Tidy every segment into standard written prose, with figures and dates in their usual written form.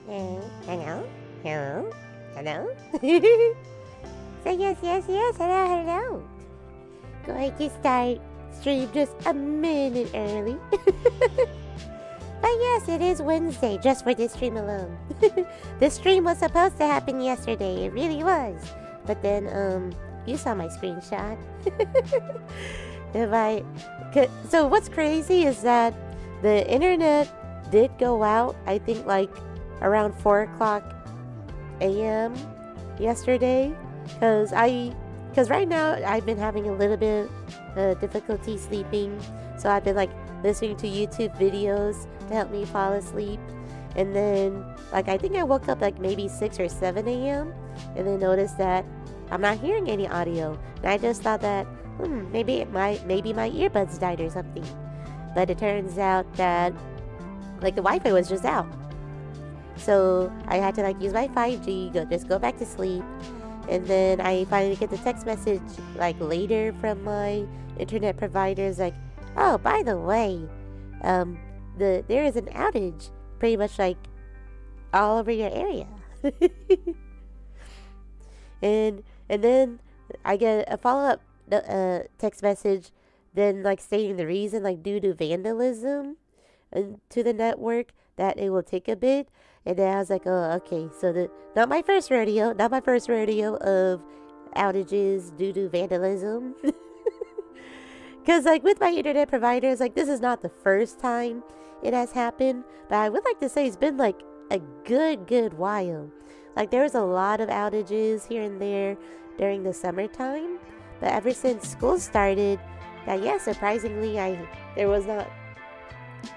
Hello? Hello? Hello? So yes, hello. Going to start stream just a minute early. But yes, it is Wednesday, just for this stream alone. This stream was supposed to happen yesterday, it really was. But then, you saw my screenshot. So what's crazy is that the internet did go out, I think like around 4 o'clock a.m. yesterday. Because right now I've been having a little bit of difficulty sleeping. So I've been like listening to YouTube videos to help me fall asleep. And then like I think I woke up like maybe 6 or 7 a.m. and then noticed that I'm not hearing any audio. And I just thought that maybe my earbuds died or something. But it turns out that like the Wi-Fi was just out. So I had to like use my 5G, just go back to sleep. And then I finally get the text message like later from my internet providers like, oh, by the way, there is an outage pretty much like all over your area. and then I get a follow-up text message then like stating the reason, like due to vandalism to the network, that it will take a bit. And then I was like, oh, okay, so not my first rodeo of outages due to vandalism. Because like with my internet providers, like this is not the first time it has happened, but I would like to say it's been like a good while. Like there was a lot of outages here and there during the summertime, but ever since school started, surprisingly there was not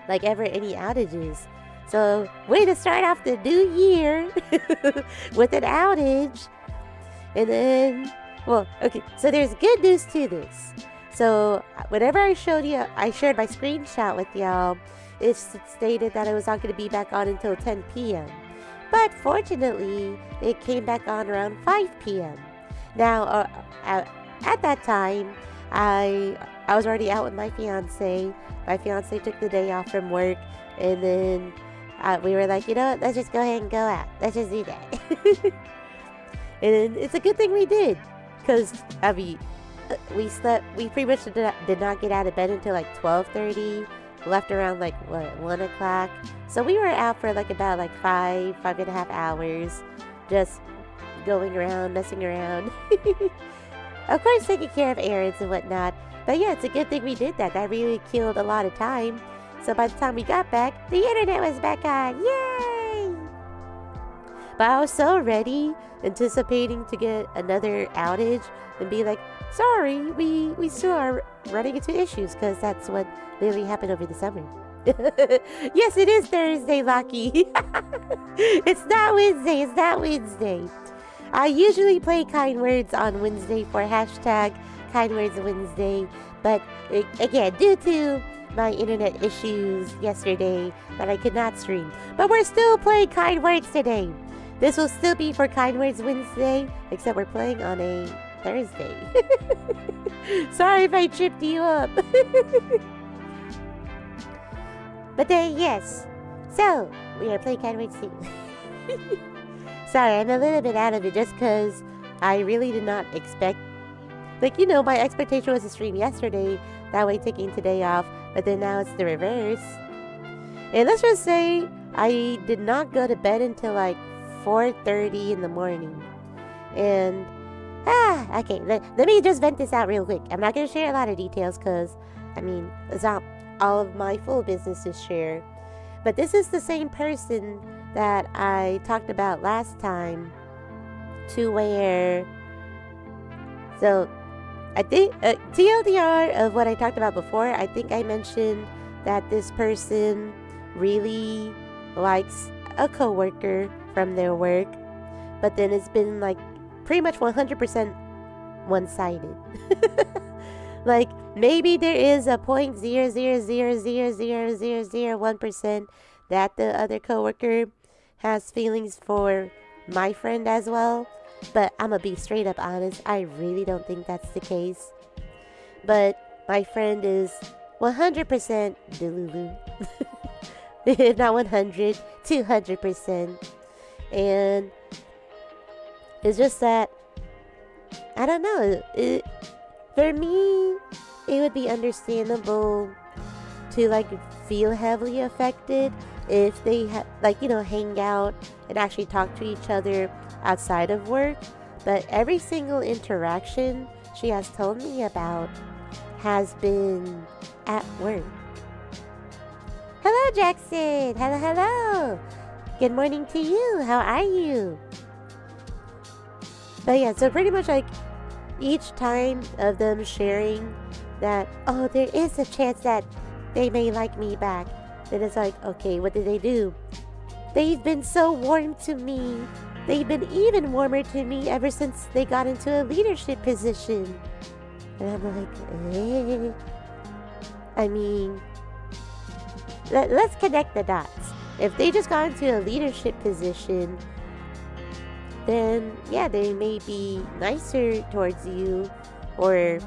like ever any outages. So way to start off the new year with an outage. And then, well, okay, so there's good news to this. So whenever I shared my screenshot with y'all, it stated that it was not going to be back on until 10 p.m. But fortunately, it came back on around 5 p.m. Now, at that time, I was already out with my fiance. My fiance took the day off from work, and then we were like, you know what, let's just go ahead and go out. Let's just do that. And it's a good thing we did, because, I mean, we pretty much did not get out of bed until like 12:30, left around like, 1 o'clock. So we were out for like about like 5.5 hours, just going around, messing around. Of course, taking care of errands and whatnot. But yeah, it's a good thing we did that. That really killed a lot of time. So by the time we got back, the internet was back on. Yay! But I was so ready, anticipating to get another outage and be like, sorry, we still are running into issues, because that's what literally happened over the summer. Yes, it is Thursday, Lucky. It's not Wednesday. I usually play kind words on Wednesday for hashtag kind words Wednesday, but again, due to my internet issues yesterday, that I could not stream. But we're still playing kind words today. This will still be for kind words Wednesday, except we're playing on a Thursday. Sorry if I tripped you up. But then yes, so we are playing kind words too. Sorry, I'm a little bit out of it just because I really did not expect, like, my expectation was to stream yesterday, that way taking today off, but then now it's the reverse. And let's just say I did not go to bed until like 4:30 in the morning. And, okay, let me just vent this out real quick. I'm not going to share a lot of details because, I mean, it's not all of my full business to share. But this is the same person that I talked about last time, to where, so I think TLDR of what I talked about before, I think I mentioned that this person really likes a coworker from their work, but then it's been like pretty much 100% one-sided. Like maybe there is a 0.000000001% that the other coworker has feelings for my friend as well, but I'm gonna be straight up honest, I really don't think that's the case. But my friend is 100% Delulu. If not 100, 200%. And it's just that, I don't know, for me, it would be understandable to like feel heavily affected if they hang out and actually talk to each other outside of work. But every single interaction she has told me about has been at work. Hello, Jackson. Hello. Good morning to you. How are you? But yeah, so pretty much like each time of them sharing that, oh, there is a chance that they may like me back, then it's like, okay, what did they do? They've been so warm to me. They've been even warmer to me ever since they got into a leadership position. And I'm like, I mean, let's connect the dots. If they just got into a leadership position, then yeah, they may be nicer towards you or,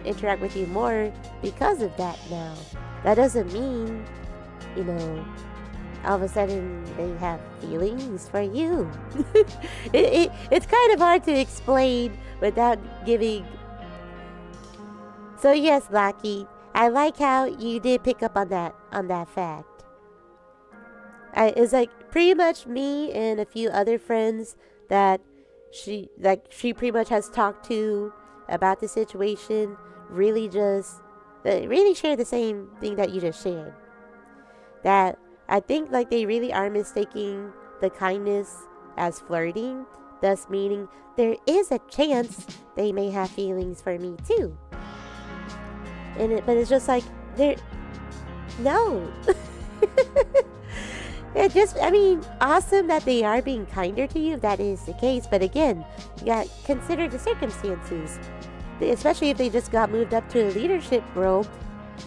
interact with you more because of that now. That doesn't mean, all of a sudden they have feelings for you. It's kind of hard to explain without giving. So yes, Lucky, I like how you did pick up on that fact. It's like pretty much me and a few other friends that she pretty much has talked to about the situation really share the same thing that you just shared. That I think like they really are mistaking the kindness as flirting, thus meaning there is a chance they may have feelings for me too. But it's just like no. Awesome that they are being kinder to you if that is the case. But again, you got to consider the circumstances, especially if they just got moved up to a leadership role.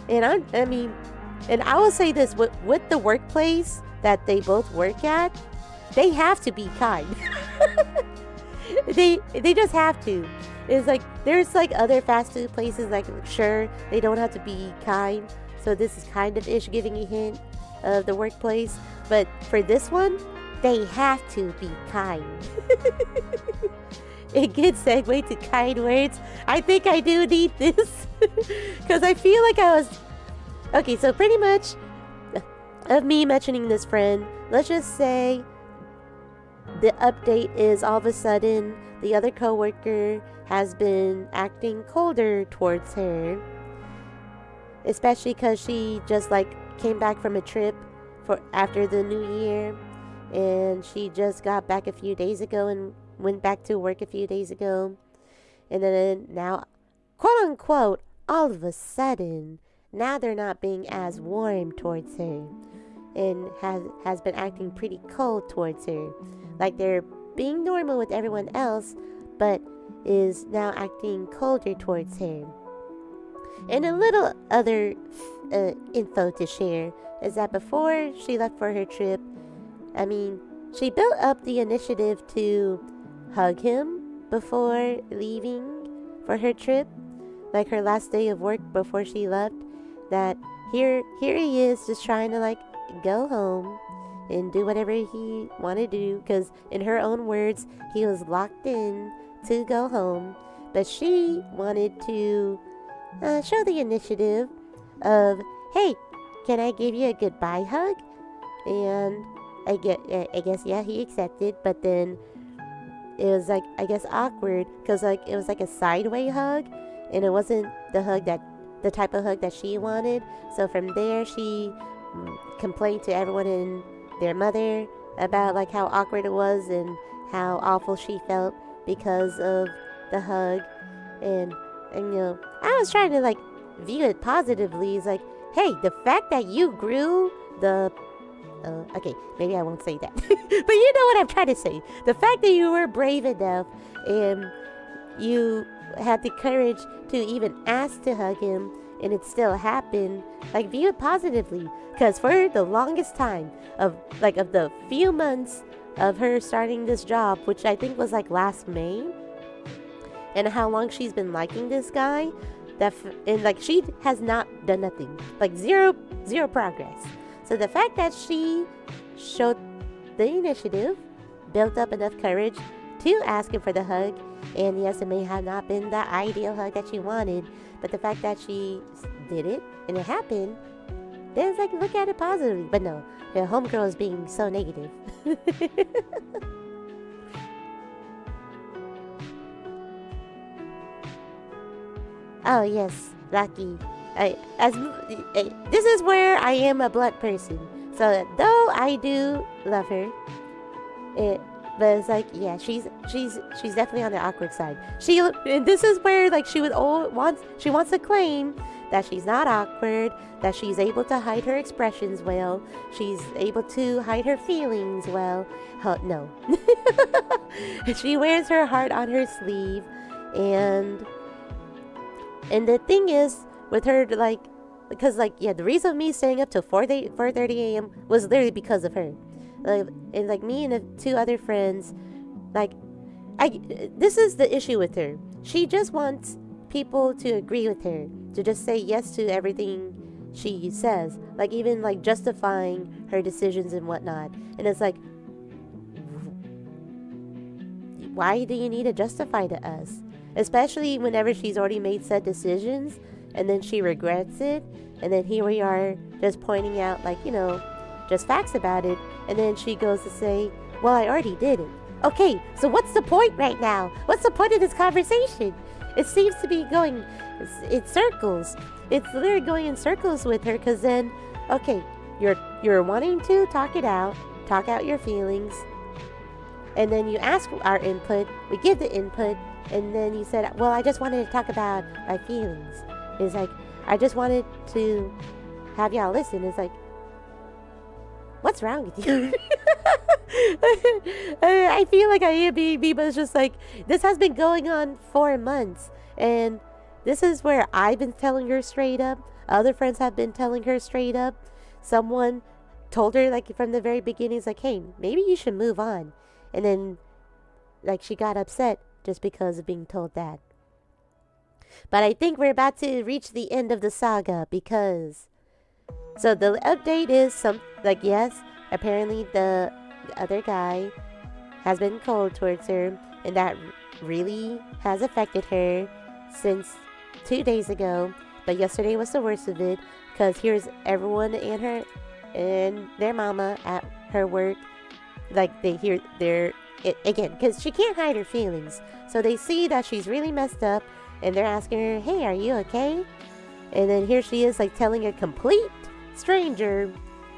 And I will say this, with the workplace that they both work at, they have to be kind. They just have to. It's like there's like other fast food places, like sure they don't have to be kind. So this is kind of ish giving a hint of the workplace. But for this one, they have to be kind. A good segue to kind words. I think I do need this. Because I feel like I was... Okay, so pretty much of me mentioning this friend, let's just say the update is all of a sudden the other coworker has been acting colder towards her. Especially because she just came back from a trip after the new year, and she just got back a few days ago and went back to work a few days ago. And then now, quote unquote, all of a sudden, now they're not being as warm towards her and has been acting pretty cold towards her. Like they're being normal with everyone else, but is now acting colder towards her. And a little other info to share is that before she left for her trip, she built up the initiative to hug him before leaving for her trip. Like her last day of work before she left, that here he is just trying to go home and do whatever he wanted to do, because in her own words, he was locked in to go home. But she wanted to show the initiative of, hey, can I give you a goodbye hug? And I guess yeah, he accepted. But then it was awkward, because it was a sideway hug, and it wasn't the type of hug that she wanted. So from there, she complained to everyone and their mother about how awkward it was and how awful she felt because of the hug. And I was trying to view it positively. It's hey, the fact that you grew the okay, maybe I won't say that. But you know what I'm trying to say. The fact that you were brave enough and you had the courage to even ask to hug him, and it still happened, view it positively. Because for the longest time of the few months of her starting this job, which I think was last May, and how long she's been liking this guy, and she has not done nothing, zero progress. So the fact that she showed the initiative built up enough courage to ask him for the hug. And yes, it may have not been the ideal hug that she wanted, but the fact that she did it and it happened, then it's like, look at it positively. But no, the homegirl is being so negative. Oh yes, lucky. This is where I am a blunt person. So though I do love her, but it's like, yeah, she's definitely on the awkward side. And this is where like she wants to claim that she's not awkward, that she's able to hide her expressions well, she's able to hide her feelings well. No, she wears her heart on her sleeve, and the thing is with her, like, because like, yeah, the reason of me staying up till 4:30 a.m. was literally because of her. And like me and the two other friends, like, this is the issue with her. She just wants people to agree with her, to just say yes to everything she says, like even like justifying her decisions and whatnot. And it's like, why do you need to justify to us? Especially whenever she's already made said decisions and then she regrets it, and then here we are just pointing out, like, you know, just facts about it, and then she goes to say, well, I already did it. Okay, so what's the point right now? What's the point of this conversation? It seems to be going in circles. It's literally going in circles with her, because then, okay, you're wanting to talk out your feelings, and then you ask our input, we give the input, and then you said, well, I just wanted to talk about my feelings. It's like, I just wanted to have y'all listen. It's like, what's wrong with you? I feel like I am being me, but it's just like, this has been going on for months, and this is where I've been telling her straight up. Other friends have been telling her straight up. Someone told her, like, from the very beginning, it's like, hey, maybe you should move on. And then, like, she got upset just because of being told that. But I think we're about to reach the end of the saga, because so the update is yes, apparently the other guy has been cold towards her, and that really has affected her since 2 days ago. But yesterday was the worst of it, because here's everyone and her and their mama at her work, like they hear again, because she can't hide her feelings, so they see that she's really messed up, and they're asking her, hey, are you okay? And then here she is, like, telling a complete stranger,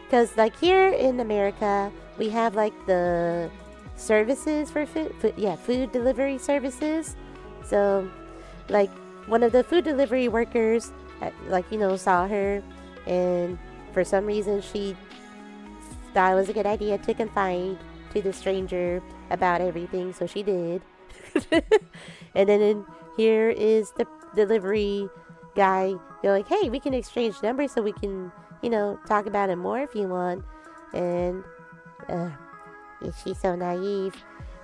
because like here in America we have like the services for food delivery services. So like one of the food delivery workers, like, you know, saw her, and for some reason she thought it was a good idea to confide to the stranger about everything, so she did. And then here is the delivery guy going, hey, we can exchange numbers so we can, you know, talk about it more if you want. And she's so naive.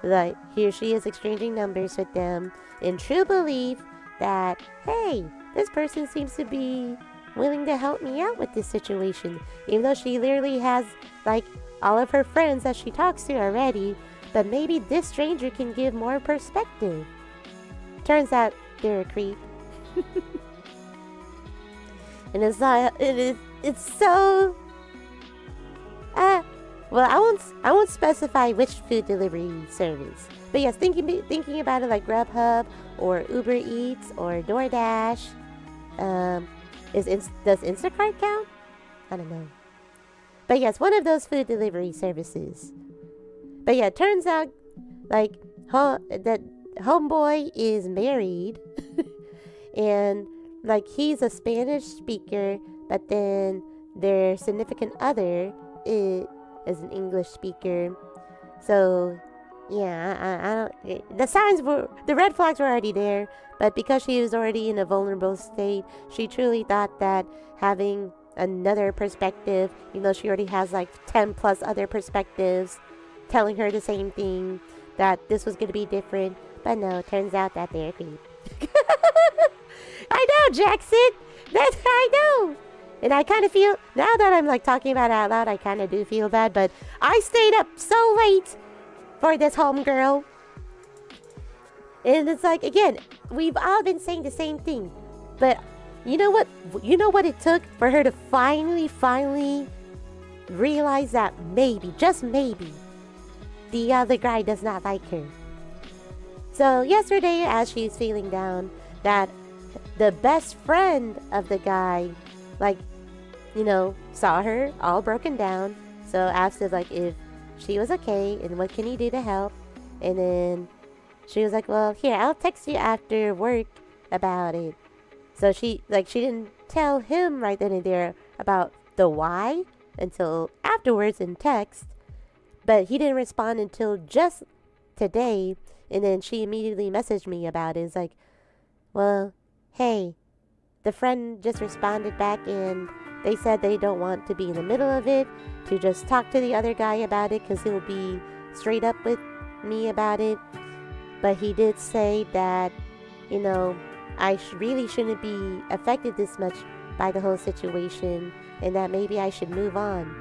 Like, here she is exchanging numbers with them in true belief that, hey, this person seems to be willing to help me out with this situation, even though she literally has like all of her friends that she talks to already. But maybe this stranger can give more perspective. Turns out they're a creep. And it's so well, I won't specify which food delivery service, but yes, thinking about it like Grubhub or Uber Eats or DoorDash. Does Instacart count? I don't know. But yes, one of those food delivery services. But yeah, it turns out like that homeboy is married, and like he's a Spanish speaker, but then their significant other is an English speaker. So yeah, I don't. The red flags were already there, but because she was already in a vulnerable state, she truly thought that having another perspective, you know, she already has like 10 plus other perspectives telling her the same thing, that this was going to be different. But no, it turns out that they're creep. I know, Jackson. I know. And I kind of feel, now that I'm like talking about it out loud, I kind of do feel bad. But I stayed up so late for this homegirl. And it's like, again, we've all been saying the same thing. But you know what? You know what it took for her to finally realize that maybe, just maybe, the other guy does not like her. So yesterday, as she's feeling down, that the best friend of the guy, like, you know, saw her all broken down. So asked her, like, if she was okay and what can he do to help. And then she was like, well, here, I'll text you after work about it. So she didn't tell him right then and there about the why until afterwards in text. But he didn't respond until just today. And then she immediately messaged me about it. It's like, well, hey, the friend just responded back and they said they don't want to be in the middle of it, to just talk to the other guy about it because he'll be straight up with me about it. But he did say that, you know, I really shouldn't be affected this much by the whole situation and that maybe I should move on.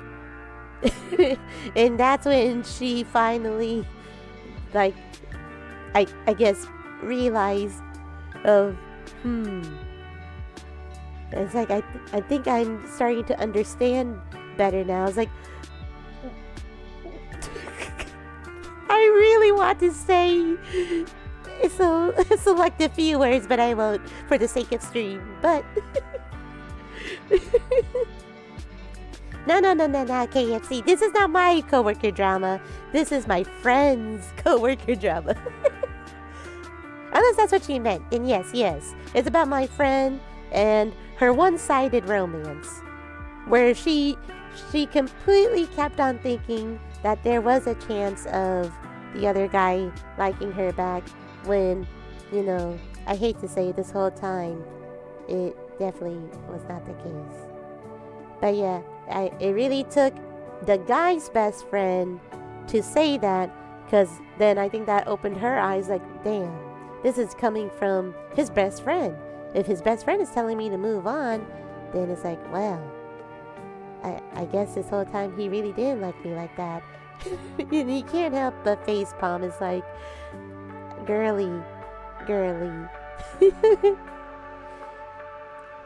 And that's when she finally, like, I guess, realized of, It's like, I think I'm starting to understand better now. It's like, I really want to say select a few words, but I won't for the sake of stream. But no, KFC. This is not my coworker drama. This is my friend's coworker drama. Unless that's what she meant. And yes. It's about my friend and her one-sided romance. Where she completely kept on thinking that there was a chance of the other guy liking her back when, you know, I hate to say it, this whole time, it definitely was not the case. But yeah, it really took the guy's best friend to say that, because then I think that opened her eyes like, damn, this is coming from his best friend. If his best friend is telling me to move on, then it's like, well, I guess this whole time he really didn't like me like that. And he can't help but face palm. It's like, girly.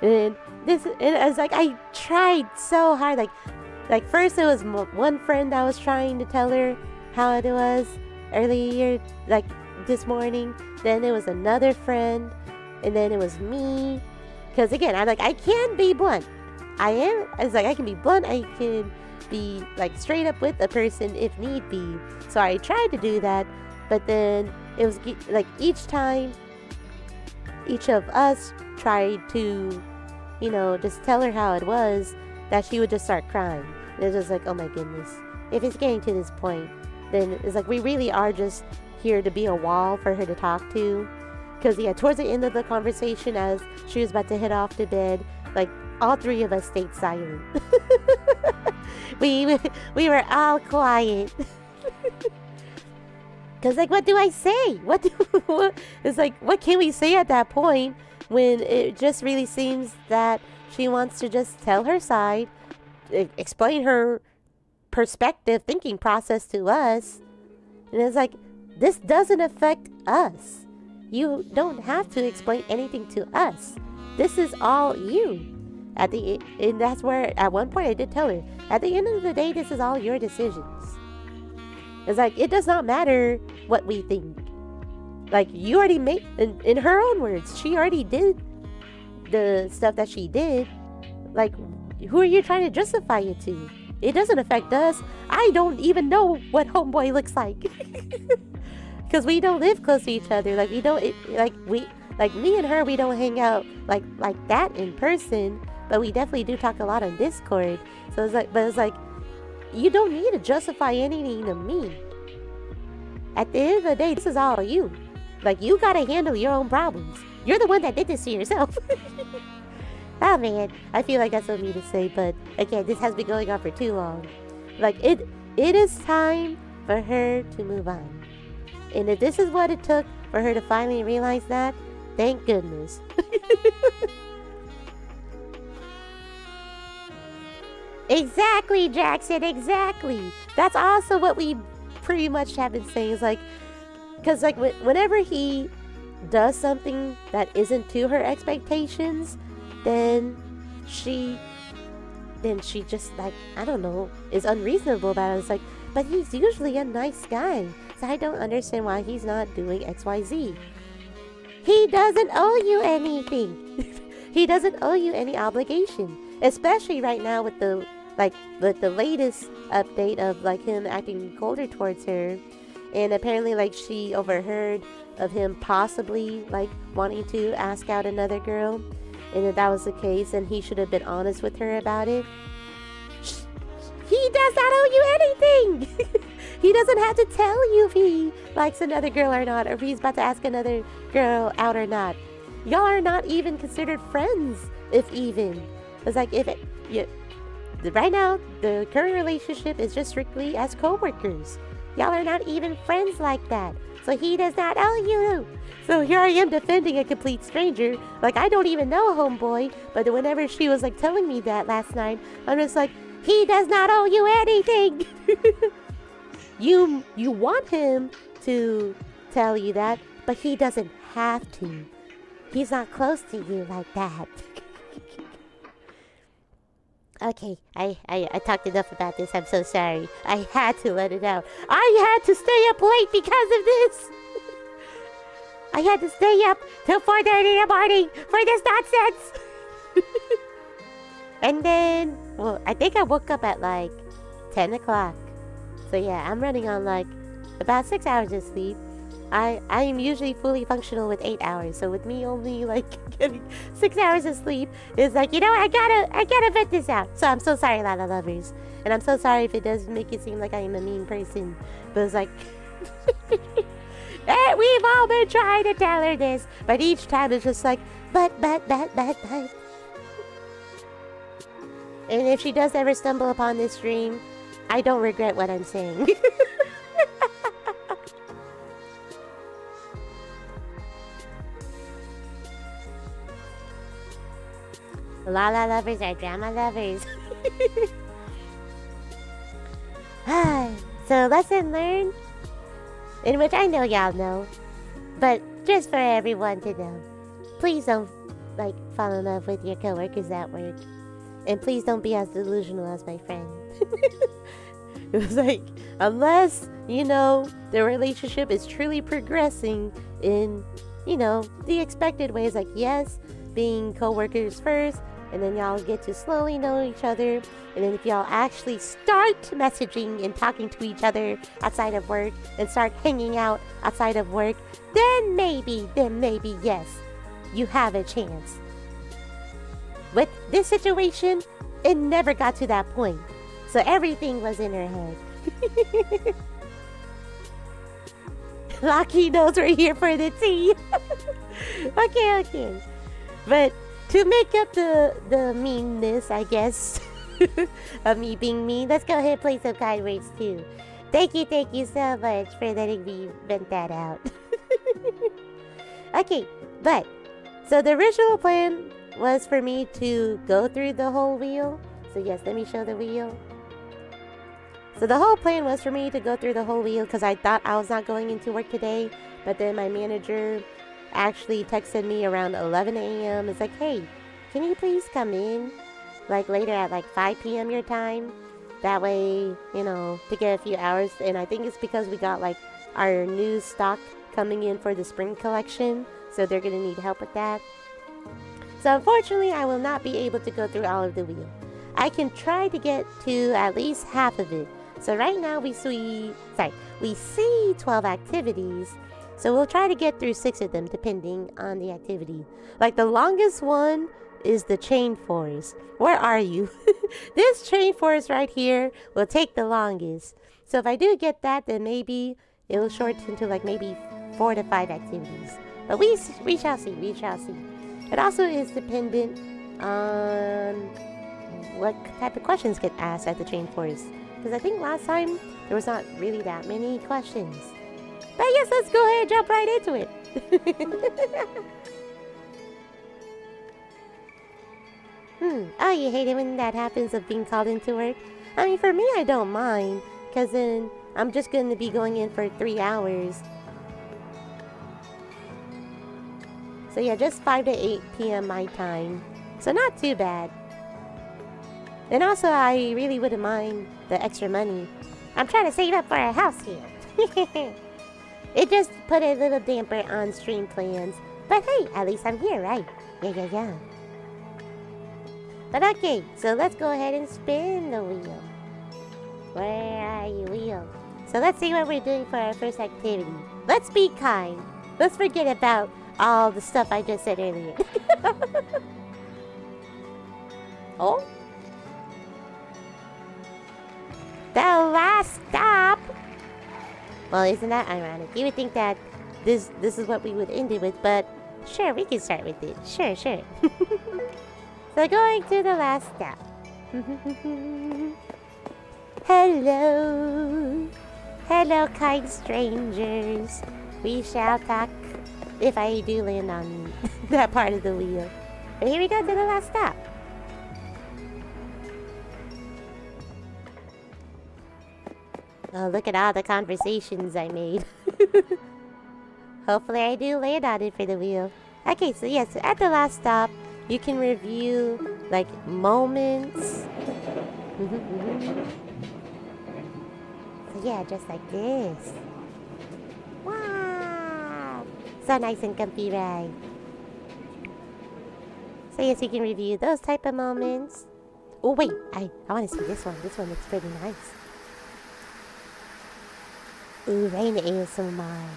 and I was like, I tried so hard. Like first it was one friend I was trying to tell her how it was earlier, like this morning. Then it was another friend, and then it was me. Because again, I can be blunt. I can be blunt. I can be like straight up with a person if need be. So I tried to do that, but then it was like each time each of us tried to, you know, just tell her how it was, that she would just start crying. And it's just like, oh my goodness, if it's getting to this point, then it's like we really are just here to be a wall for her to talk to. Because yeah, towards the end of the conversation, as she was about to head off to bed, like all three of us stayed silent. we were all quiet. Because like, what do I say? It's like, what can we say at that point when it just really seems that she wants to just tell her side, explain her perspective, thinking process to us. And it's like, this doesn't affect us. You don't have to explain anything to us. This is all you. And that's where, at one point I did tell her, at the end of the day, this is all your decisions. It's like, it does not matter what we think. Like, you already made, in her own words, she already did the stuff that she did. Like, who are you trying to justify it to? It doesn't affect us. I don't even know what homeboy looks like. Because we don't live close to each other. Like, me and her, we don't hang out like that in person. But we definitely do talk a lot on Discord. So it's like, you don't need to justify anything to me. At the end of the day, this is all you. Like, you gotta handle your own problems. You're the one that did this to yourself. Oh man, I feel like that's for me to say, but again, this has been going on for too long. Like, it is time for her to move on. And if this is what it took for her to finally realize that, thank goodness. Exactly, Jackson, exactly. That's also what we pretty much have been saying is like, because like whenever he does something that isn't to her expectations, then she just like, I don't know, is unreasonable about it. It's like, but he's usually a nice guy, so I don't understand why he's not doing XYZ. He doesn't owe you anything. He doesn't owe you any obligation, especially right now with the latest update of like him acting colder towards her, and apparently like she overheard of him possibly like wanting to ask out another girl, and if that was the case, then he should have been honest with her about it. He does not owe you anything. He doesn't have to tell you if he likes another girl or not, or if he's about to ask another girl out or not. Y'all are not even considered friends, if even. It's like, right now, the current relationship is just strictly as co-workers. Y'all are not even friends like that. So he does not owe you. So here I am defending a complete stranger. Like, I don't even know homeboy. But whenever she was like telling me that last night, I'm just like, he does not owe you anything. You want him to tell you that, but he doesn't have to. He's not close to you like that. Okay, I talked enough about this. I'm so sorry. I had to let it out. I had to stay up late because of this. I had to stay up till 4:30 in the morning for this nonsense. And then, well, I think I woke up at like 10 o'clock. So yeah, I'm running on like about 6 hours of sleep. I am usually fully functional with 8 hours. So with me only like getting 6 hours of sleep, is like, you know, I gotta vet this out. So I'm so sorry, La La lovers. And I'm so sorry if it does make it seem like I am a mean person. But it's like, we've all been trying to tell her this. But each time it's just like, but. And if she does ever stumble upon this stream, I don't regret what I'm saying. La La lovers are drama lovers. So lesson learned, in which I know y'all know, but just for everyone to know, please don't like fall in love with your coworkers at work, and please don't be as delusional as my friend. It was like, unless, you know, the relationship is truly progressing in, you know, the expected ways, like, yes, being co-workers first, and then y'all get to slowly know each other, and then if y'all actually start messaging and talking to each other outside of work, and start hanging out outside of work, then maybe, yes, you have a chance. With this situation, it never got to that point. So everything was in her head. Lucky knows we're here for the tea. Okay. But to make up the meanness, I guess, of me being mean, let's go ahead and play some kind words too. Thank you so much for letting me vent that out. Okay, but, so the original plan was for me to go through the whole wheel. So yes, let me show the wheel. So the whole plan was for me to go through the whole wheel because I thought I was not going into work today. But then my manager actually texted me around 11 a.m. It's like, hey, can you please come in like later at like 5 p.m. your time? That way, you know, to get a few hours. And I think it's because we got like our new stock coming in for the spring collection. So they're going to need help with that. So unfortunately, I will not be able to go through all of the wheel. I can try to get to at least half of it. So right now we see 12 activities. So we'll try to get through 6 of them depending on the activity. Like the longest one is the chain forest. Where are you? This chain forest right here will take the longest. So if I do get that, then maybe it will shorten to like maybe 4 to 5 activities. But we shall see. It also is dependent on what type of questions get asked at the chain forest. Because I think last time there was not really that many questions. But yes, let's go ahead and jump right into it. Oh, you hate it when that happens of being called into work? I mean, for me, I don't mind. Because then I'm just going to be going in for 3 hours. So yeah, just 5 to 8 p.m. my time. So not too bad. And also, I really wouldn't mind the extra money. I'm trying to save up for a house here. It just put a little damper on stream plans. But hey, at least I'm here, right? Yeah. But okay, so let's go ahead and spin the wheel. Where are you, wheel? So let's see what we're doing for our first activity. Let's be kind. Let's forget about all the stuff I just said earlier. Oh? The last stop! Well, isn't that ironic? You would think that this is what we would end it with, but sure, we can start with it. Sure. So going to the last stop. Hello, kind strangers. We shall talk if I do land on that part of the wheel. But here we go to the last stop. Oh, look at all the conversations I made. Hopefully I do land on it for the wheel. Okay, so yes, at the last stop, you can review, like, moments. So yeah, just like this. Wow! So nice and comfy ride. So yes, you can review those type of moments. Oh wait, I want to see this one. This one looks pretty nice. Ooh, rain ASMR.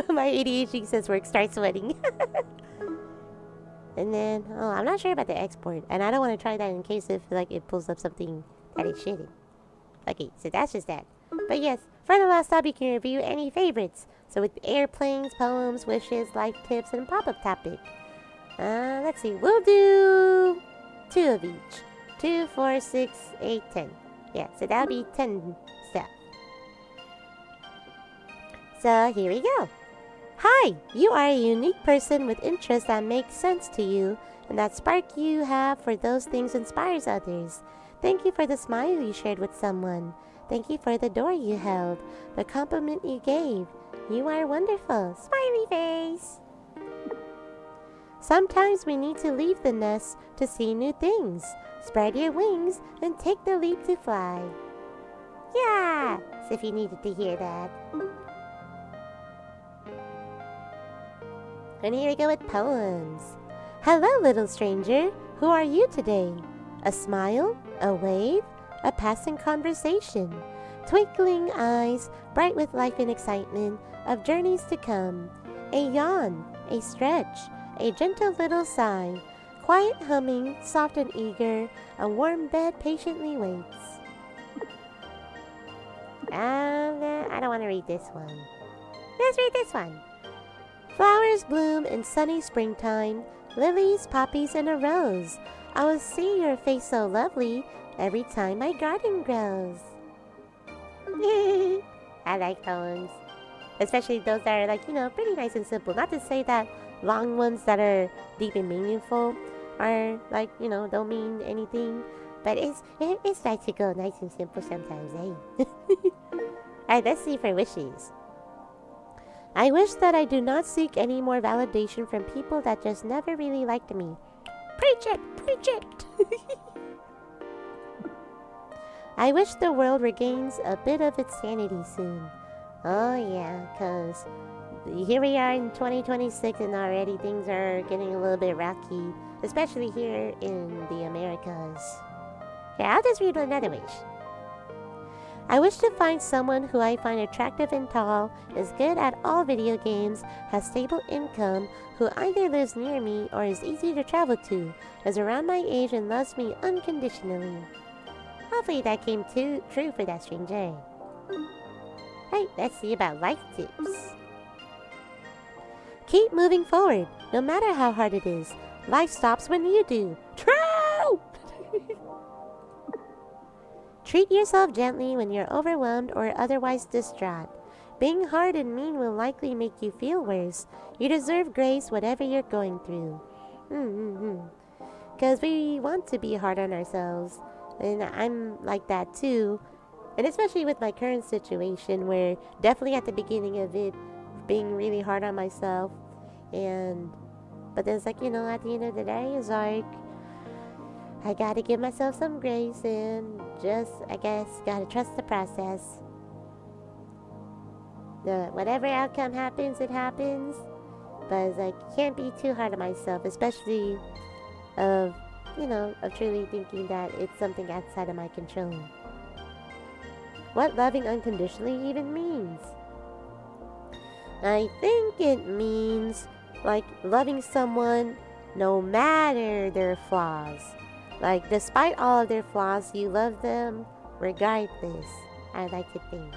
My ADHD says work starts sweating. And then, oh, I'm not sure about the export. And I don't want to try that in case if like it pulls up something that it shouldn't. Okay, so that's just that. But yes, for the last stop, you can review any favorites. So with airplanes, poems, wishes, life tips, and pop-up topic. Let's see. We'll do 2 of each. 2, 4, 6, 8, 10. Yeah, so that'll be 10 stuff. So here we go. Hi, you are a unique person with interests that make sense to you, and that spark you have for those things inspires others. Thank you for the smile you shared with someone. Thank you for the door you held, the compliment you gave. You are wonderful. Smiley face. Sometimes we need to leave the nest to see new things. Spread your wings and take the leap to fly. Yeah! So if you needed to hear that. And here we go with poems. Hello, little stranger. Who are you today? A smile? A wave? A passing conversation? Twinkling eyes, bright with life and excitement of journeys to come. A yawn, a stretch, a gentle little sigh. Quiet humming, soft and eager, a warm bed patiently waits. I don't want to read this one. Let's read this one. Flowers bloom in sunny springtime, lilies, poppies, and a rose. I will see your face so lovely every time my garden grows. I like poems. Especially those that are like, pretty nice and simple. Not to say that long ones that are deep and meaningful are like, don't mean anything. But it's nice to go nice and simple sometimes, eh? Alright, let's see for wishes. I wish that I do not seek any more validation from people that just never really liked me. Preach it! Preach it! I wish the world regains a bit of its sanity soon. Oh yeah, because here we are in 2026 and already things are getting a little bit rocky. Especially here in the Americas. Yeah, I'll just read another wish. I wish to find someone who I find attractive and tall, is good at all video games, has stable income, who either lives near me or is easy to travel to, is around my age and loves me unconditionally. Hopefully that came true for that stranger. Right, let's see about life tips. Keep moving forward, no matter how hard it is. Life stops when you do. True! Treat yourself gently when you're overwhelmed or otherwise distraught. Being hard and mean will likely make you feel worse. You deserve grace whatever you're going through. Because we want to be hard on ourselves. And I'm like that too. And especially with my current situation where definitely at the beginning of it, being really hard on myself. But then it's like, you know, at the end of the day, it's like, I gotta give myself some grace and just, I guess, gotta trust the process. Whatever outcome happens, it happens. But it's like, can't be too hard on myself, especially of truly thinking that it's something outside of my control. What loving unconditionally even means? I think it means, like, loving someone no matter their flaws. Like, despite all of their flaws, you love them regardless, I like to think.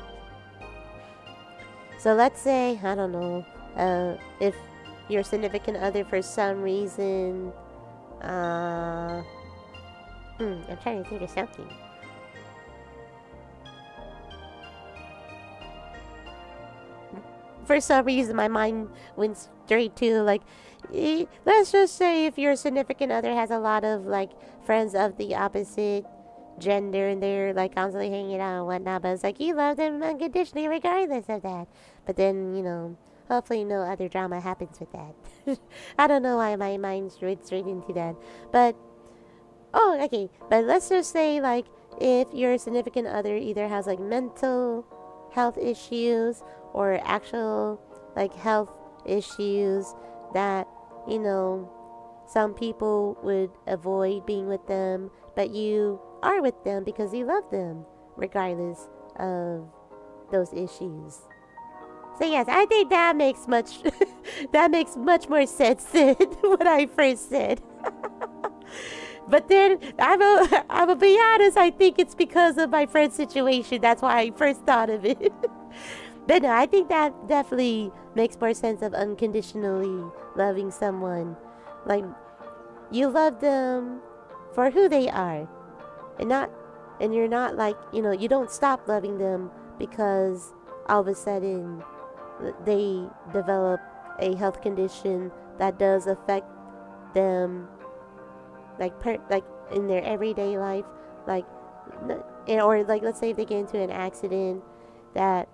So let's say, I don't know, if your significant other for some reason, I'm trying to think of something. For some reason, my mind went straight to, like, let's just say if your significant other has a lot of, like, friends of the opposite gender and they're, like, constantly hanging out and whatnot, but it's like, you love them unconditionally regardless of that. But then, you know, hopefully no other drama happens with that. I don't know why my mind went straight into that. But, okay. But let's just say, like, if your significant other either has, like, mental health issues or actual, like, health issues that, you know, some people would avoid being with them, but you are with them because you love them regardless of those issues. So yes, I think that makes much more sense than what I first said. But then I'm gonna be honest, I think it's because of my friend's situation. That's why I first thought of it. But no, I think that definitely makes more sense of unconditionally loving someone. Like, you love them for who they are. And you're not like, you know, you don't stop loving them because all of a sudden they develop a health condition that does affect them, like in their everyday life, like, or like, let's say if they get into an accident that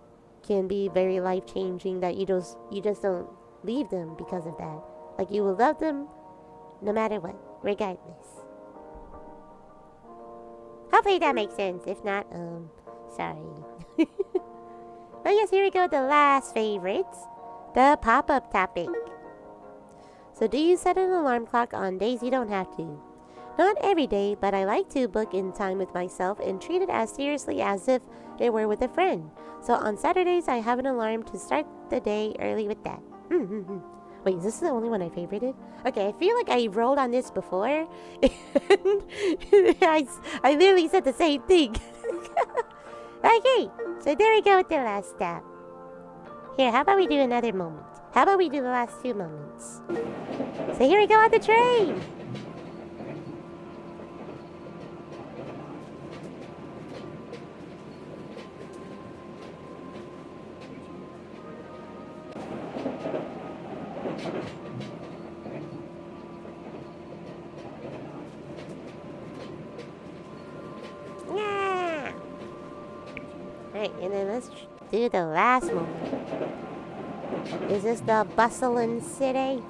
can be very life-changing, that you just don't leave them because of that. Like, you will love them no matter what, regardless. Hopefully that makes sense. If not, sorry. But yes, here we go with the last favorites, the pop-up topic. So, do you set an alarm clock on days you don't have to? Not every day, but I like to book in time with myself and treat it as seriously as if it were with a friend. So on Saturdays, I have an alarm to start the day early with that. Wait, is this the only one I favorited? Okay, I feel like I rolled on this before. And I literally said the same thing. Okay, so there we go with the last step. Here, how about we do another moment? How about we do the last 2 moments? So here we go on the train. Yeah. Alright, and then let's do the last moment. Is this the bustling city?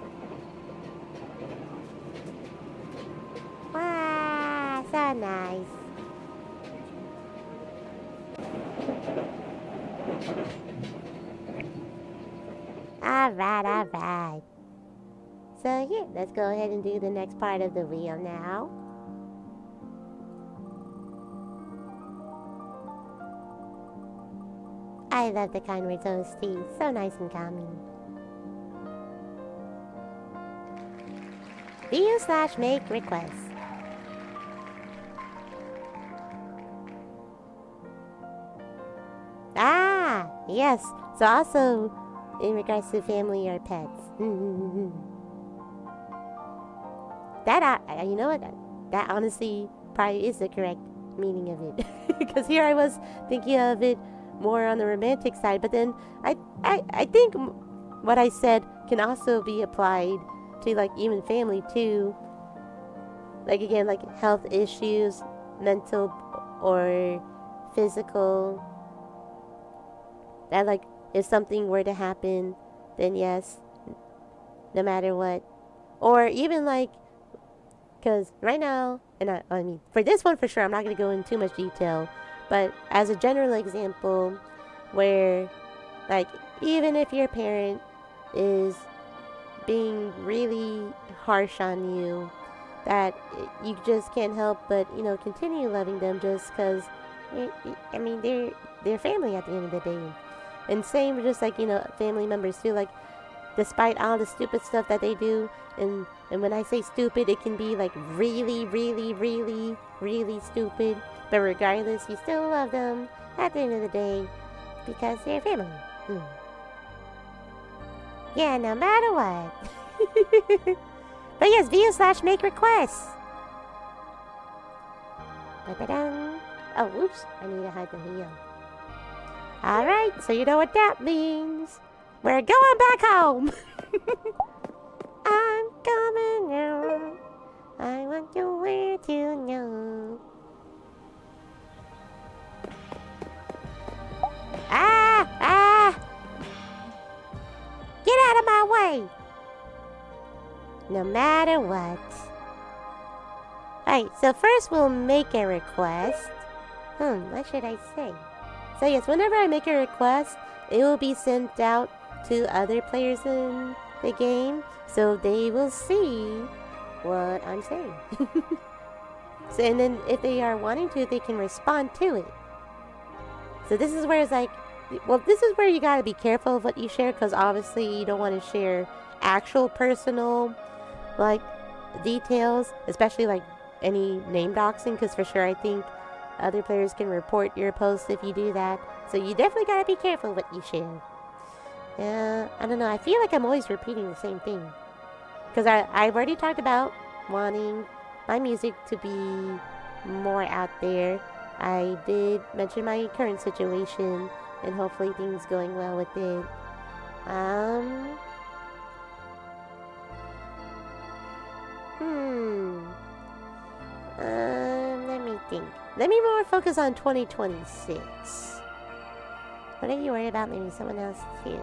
Wow, so nice. Alright. So yeah, let's go ahead and do the next part of the wheel now. I love the kind words OST, so nice and calming. View/make requests. Ah, yes. So also in regards to family or pets. That, you know what? That honestly probably is the correct meaning of it. Because here I was thinking of it more on the romantic side, but then I think what I said can also be applied to like even family too. Like again, like health issues, mental or physical. That like if something were to happen, then yes, no matter what. Or even like, because right now, and I mean, for this one for sure, I'm not going to go into too much detail, but as a general example, where like even if your parent is being really harsh on you, that you just can't help but, you know, continue loving them just because, I mean, they're family at the end of the day. And same with just like, you know, family members too, like despite all the stupid stuff that they do, and when I say stupid, it can be like really, really, really, really stupid, but regardless, you still love them at the end of the day because they're family. Yeah, no matter what. But yes, view/make requests. Ba-ba-dum. Oh, whoops, I need to hide the video. Alright, so you know what that means. We're going back home. I'm coming now. I want you where to know. Ah! Get out of my way. No matter what. Alright, so first we'll make a request. What should I say? So yes, whenever I make a request, it will be sent out to other players in the game, so they will see what I'm saying. So, and then if they are wanting to, they can respond to it. So this is where it's like, well, this is where you gotta be careful of what you share, because obviously you don't want to share actual personal, like, details, especially like any name doxing, because for sure I think other players can report your posts if you do that. So you definitely gotta be careful what you share. I don't know, I feel like I'm always repeating the same thing. Because I've already talked about wanting my music to be more out there. I did mention my current situation, and hopefully things going well with it. Let me think. Let me more focus on 2026. What are you worried about? Maybe someone else too.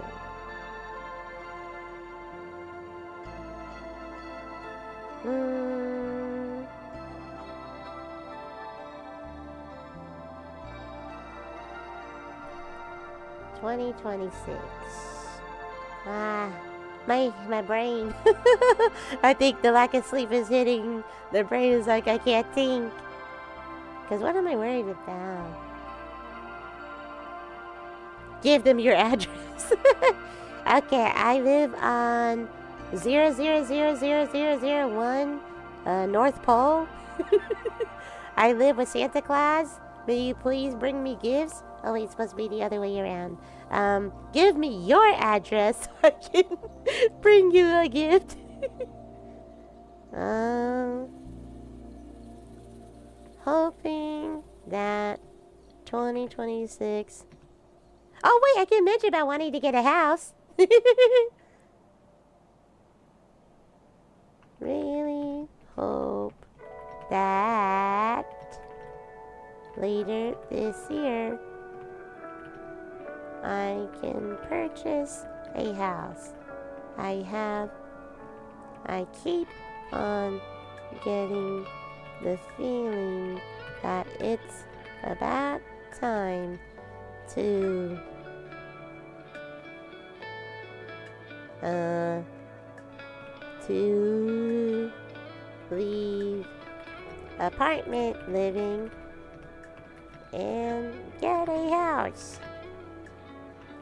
My brain. I think the lack of sleep is hitting. The brain is like, I can't think. Because what am I worried about? Give them your address. Okay, I live on 0000001 North Pole. I live with Santa Claus. May you please bring me gifts? Oh wait, it's supposed to be the other way around. Give me your address so I can bring you a gift. Hoping that 2026... Oh wait, I can mention about wanting to get a house. Really hope that later this year I can purchase a house. I keep on getting the feeling that it's about time to leave apartment living and get a house.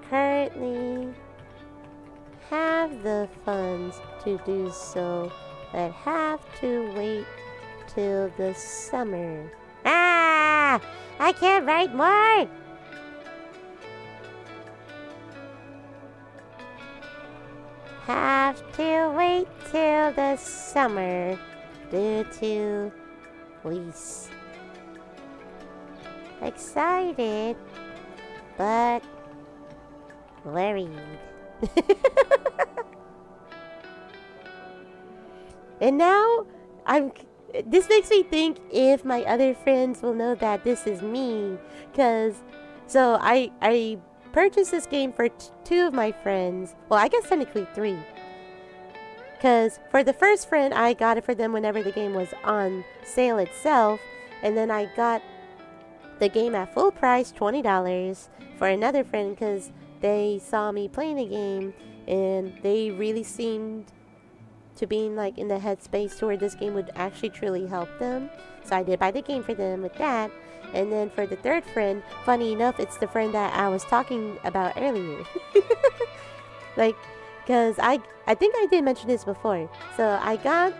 Currently have the funds to do so, but have to wait till the summer. I can't write more! Have to wait till the summer due to lease. excited, but worried. And now this makes me think if my other friends will know that this is me, so I purchased this game for two of my friends. Well, I guess technically three. Because for the first friend, I got it for them whenever the game was on sale itself. And then I got the game at full price, $20, for another friend because they saw me playing the game and they really seemed to being like in the headspace to where this game would actually truly help them. So I did buy the game for them with that. And then for the third friend, funny enough, it's the friend that I was talking about earlier. Like, because I think I did mention this before. So I got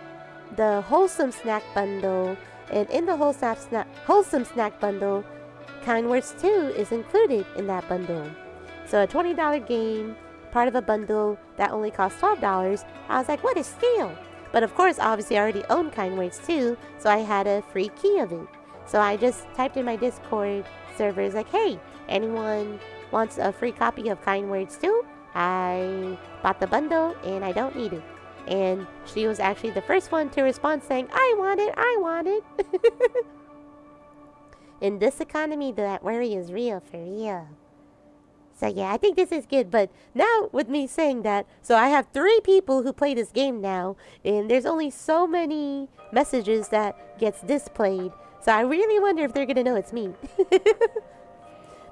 the wholesome snack bundle, and in the wholesome snack bundle, Kind Words 2 is included in that bundle. So a $20 game, part of a bundle that only costs $12. I was like, what a steal! But of course, obviously, I already own Kind Words 2, so I had a free key of it. So I just typed in my Discord servers like, hey, anyone wants a free copy of Kind Words 2? I bought the bundle and I don't need it. And she was actually the first one to respond saying, I want it, I want it. In this economy, that worry is real, for real. So yeah, I think this is good. But now with me saying that, so I have 3 people who play this game now, and there's only so many messages that gets displayed. So I really wonder if they're going to know it's me.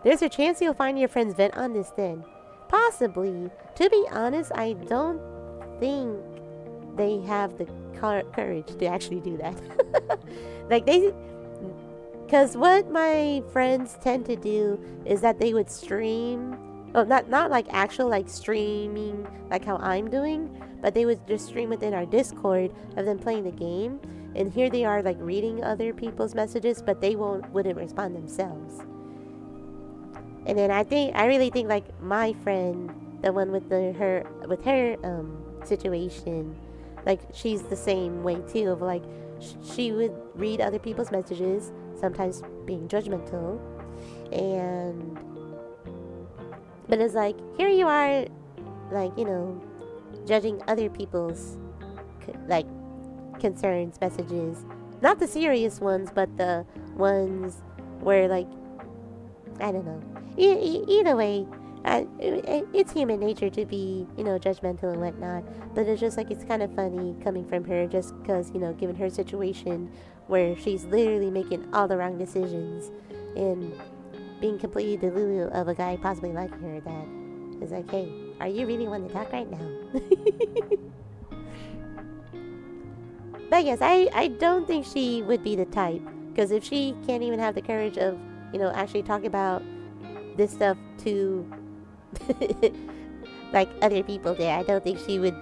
There's a chance you'll find your friend's vent on this then. Possibly. To be honest, I don't think they have the courage to actually do that. Like because what my friends tend to do is that they would stream. Oh, not like actual like streaming like how I'm doing, but they would just stream within our Discord of them playing the game. And here they are like reading other people's messages, but they wouldn't respond themselves. And then I really think like my friend, the one with her situation, like she's the same way too, of like she would read other people's messages, sometimes being judgmental, but it's like, here you are, like, you know, judging other people's like concerns, messages, not the serious ones, but the ones where like, I don't know. Either way, it's human nature to be, you know, judgmental and whatnot. But it's just like, it's kind of funny coming from her, just because, you know, given her situation where she's literally making all the wrong decisions and being completely delulu of a guy possibly liking her, that is like, hey, are you really wanting to talk right now? But yes, I don't think she would be the type, because if she can't even have the courage of, you know, actually talk about this stuff to like other people there, I don't think she would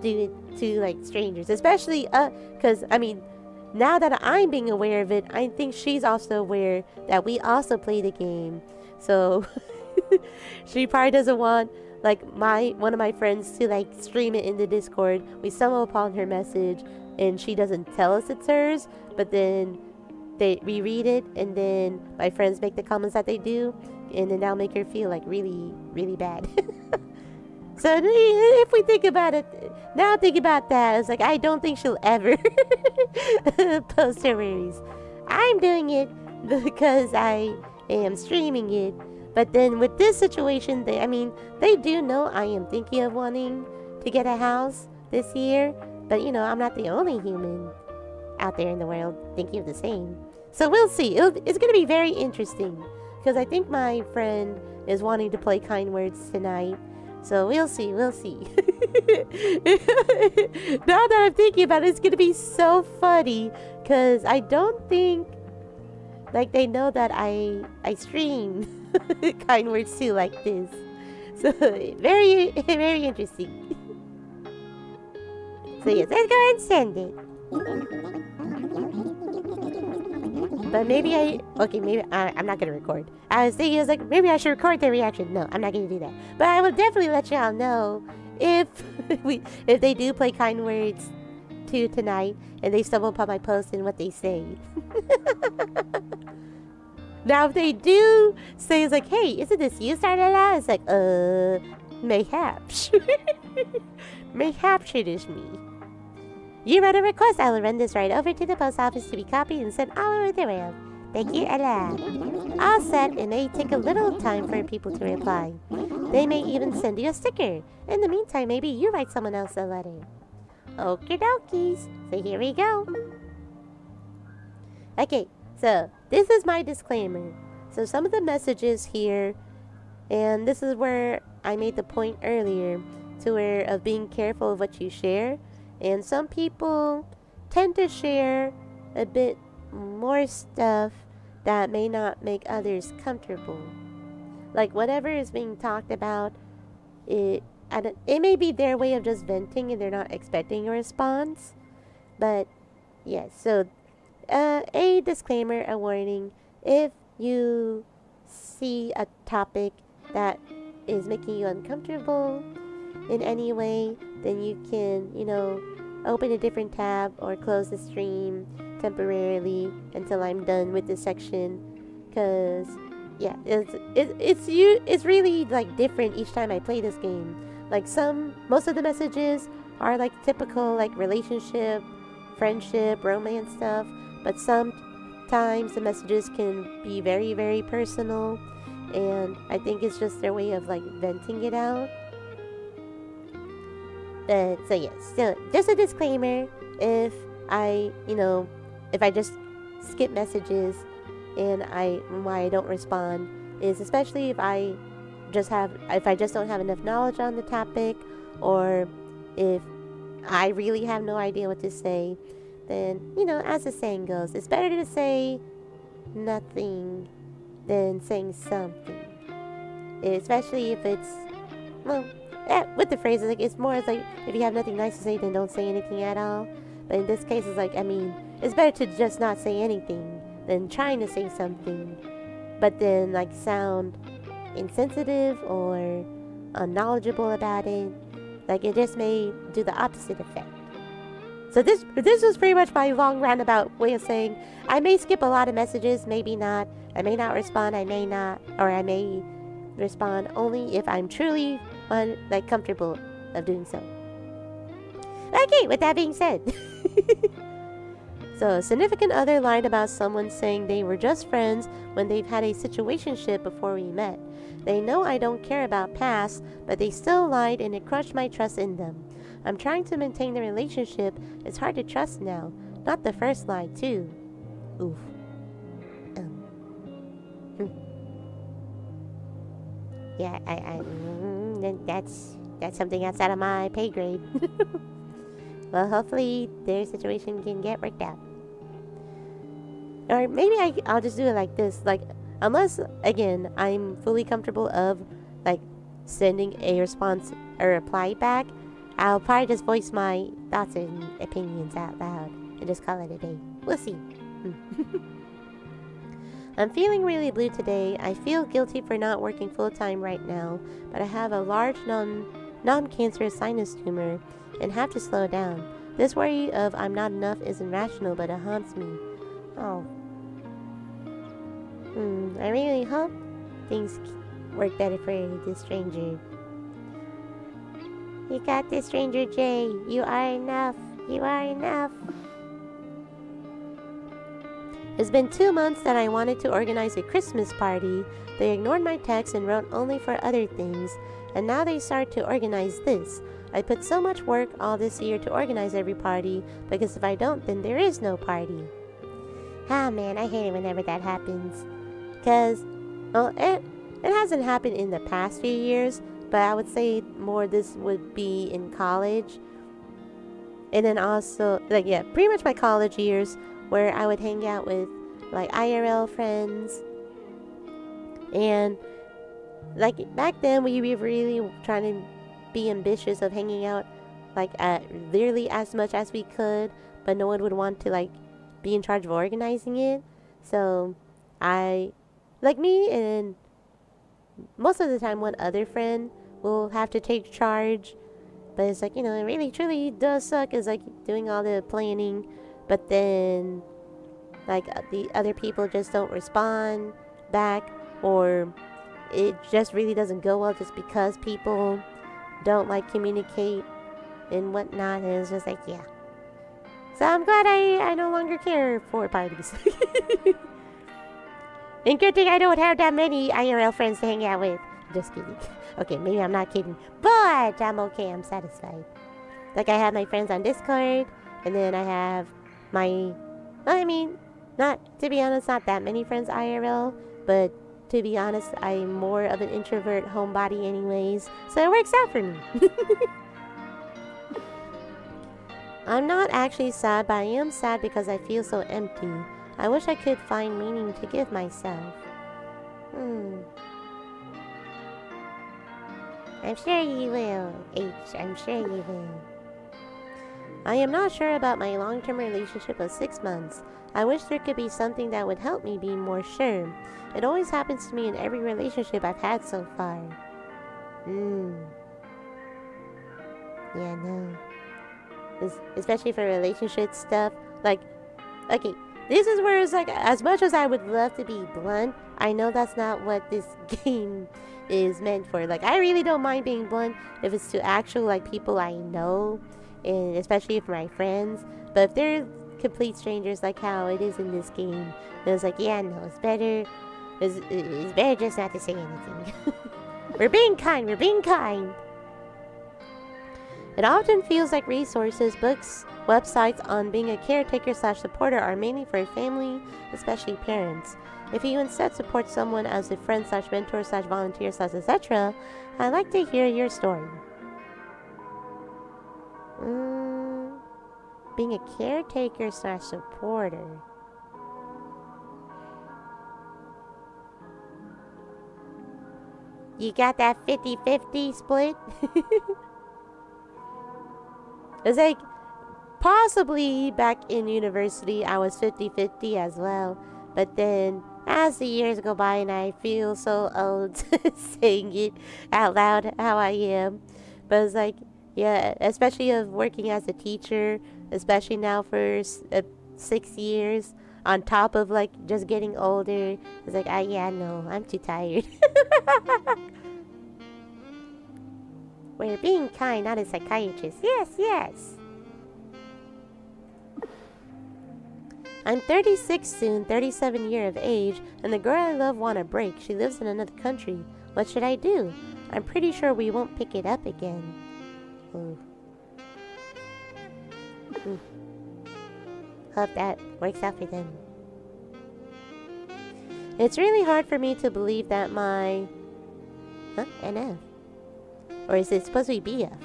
do it to like strangers, especially because I mean, now that I'm being aware of it, I think she's also aware that we also play the game, so she probably doesn't want like one of my friends to like stream it in the Discord. We stumble upon her message and she doesn't tell us it's hers, but then we read it, and then my friends make the comments that they do, and then that'll make her feel like really, really bad. So if we think about it, now think about that, it's like, I don't think she'll ever post her worries. I'm doing it because I am streaming it. But then with this situation, they do know I am thinking of wanting to get a house this year. But, you know, I'm not the only human out there in the world thinking of the same. So we'll see. It's going to be very interesting, because I think my friend is wanting to play Kind Words tonight. So we'll see. Now that I'm thinking about it, it's going to be so funny, because I don't think like they know that I stream Kind Words too like this. So very, very interesting. So yes, let's go ahead and send it. But maybe I'm not going to record. I was thinking, maybe I should record their reaction. No, I'm not going to do that. But I will definitely let y'all know if if they do play Kind Words 2 tonight and they stumble upon my post and what they say. Now, if they do say, it's like, hey, isn't this you, Star-LaLa? It's like, mayhaps. Mayhaps it is me. You wrote a request. I will run this right over to the post office to be copied and sent all over the world. Thank you, Allah. All set. It may take a little time for people to reply. They may even send you a sticker. In the meantime, maybe you write someone else a letter. Okie dokies. So here we go. Okay, so this is my disclaimer. So some of the messages here, and this is where I made the point earlier to where of being careful of what you share. And some people tend to share a bit more stuff that may not make others comfortable. Like whatever is being talked about, it may be their way of just venting and they're not expecting a response. But yes, so a disclaimer, a warning. If you see a topic that is making you uncomfortable in any way, then you can, open a different tab or close the stream temporarily until I'm done with this section. Cause yeah, it's really like different each time I play this game. Like most of the messages are like typical like relationship, friendship, romance stuff, but sometimes the messages can be very, very personal, and I think it's just their way of like venting it out. So yes, so just a disclaimer, if I just skip messages and why I don't respond is especially if I just don't have enough knowledge on the topic, or if I really have no idea what to say, then, as the saying goes, it's better to say nothing than saying something. Especially if it's, with the phrases, like, it's more like, if you have nothing nice to say, then don't say anything at all. But in this case, it's like, it's better to just not say anything than trying to say something, but then, like, sound insensitive or unknowledgeable about it. Like, it just may do the opposite effect. So this was pretty much my long roundabout way of saying I may skip a lot of messages, maybe not. I may not respond, I may not, or I may respond only if I'm truly comfortable of doing so. Okay, with that being said. So, a significant other lied about someone saying they were just friends when they've had a situationship before we met. They know I don't care about past, but they still lied and it crushed my trust in them. I'm trying to maintain the relationship. It's hard to trust now. Not the first lie, too. Oof. Yeah, that's something outside of my pay grade. Well, hopefully their situation can get worked out. Or maybe I'll just do it like this. Like, unless, again, I'm fully comfortable of, like, sending a reply back, I'll probably just voice my thoughts and opinions out loud and just call it a day. We'll see. I'm feeling really blue today. I feel guilty for not working full-time right now, but I have a large non-cancerous sinus tumor and have to slow down. This worry of I'm not enough isn't rational, but it haunts me. Oh. I really hope things work better for this stranger. You got this, Stranger J. You are enough. You are enough. It's been 2 months that I wanted to organize a Christmas party. They ignored my text and wrote only for other things. And now they start to organize this. I put so much work all this year to organize every party, because if I don't, then there is no party. Ah, man, I hate it whenever that happens. Because, well, it hasn't happened in the past few years, but I would say more this would be in college. And then also, like, yeah, pretty much my college years, where I would hang out with, like, IRL friends. And, like, back then, we were really trying to be ambitious of hanging out, like, at literally as much as we could, but no one would want to, like, be in charge of organizing it. So, like me and most of the time one other friend will have to take charge. But it's like, it really truly does suck, is like doing all the planning, but then like the other people just don't respond, back, or it just really doesn't go well just because people don't like communicate and whatnot. And it's just like, yeah. So I'm glad I no longer care for parties. And good thing I don't have that many IRL friends to hang out with. Just kidding. Okay, maybe I'm not kidding, but I'm okay. I'm satisfied. Like, I have my friends on Discord, and then I have my, well, I mean, not, to be honest, not that many friends IRL, but to be honest, I'm more of an introvert homebody anyways, so it works out for me. I'm not actually sad, but I am sad because I feel so empty. I wish I could find meaning to give myself. I'm sure you will, H. I'm sure you will. I am not sure about my long-term relationship of 6 months. I wish there could be something that would help me be more sure. It always happens to me in every relationship I've had so far. Yeah, no. Especially for relationship stuff. Like, okay, this is where it's like, as much as I would love to be blunt, I know that's not what this game is meant for. Like, I really don't mind being blunt if it's to actual, like, people I know, and especially for my friends. But if they're complete strangers, like how it is in this game, then it's like, yeah, no, it's better just not to say anything. We're being kind. It often feels like resources, books, websites on being a caretaker/supporter are mainly for family, especially parents. If you instead support someone as a friend/mentor/volunteer/etc., I'd like to hear your story. Being a caretaker/supporter. You got that 50-50 split? It's like, possibly back in university, I was 50-50 as well. But then, as the years go by, and I feel so old saying it out loud how I am. But it's like, yeah, especially of working as a teacher, especially now for 6 years, on top of like just getting older. It's like, yeah, no, I'm too tired. We're being kind, not a psychiatrist. Yes. I'm 36 soon, 37 year of age, and the girl I love want a break. She lives in another country. What should I do? I'm pretty sure we won't pick it up again. Hope that works out for them. It's really hard for me to believe that my... NF. Or is it supposed to be BF?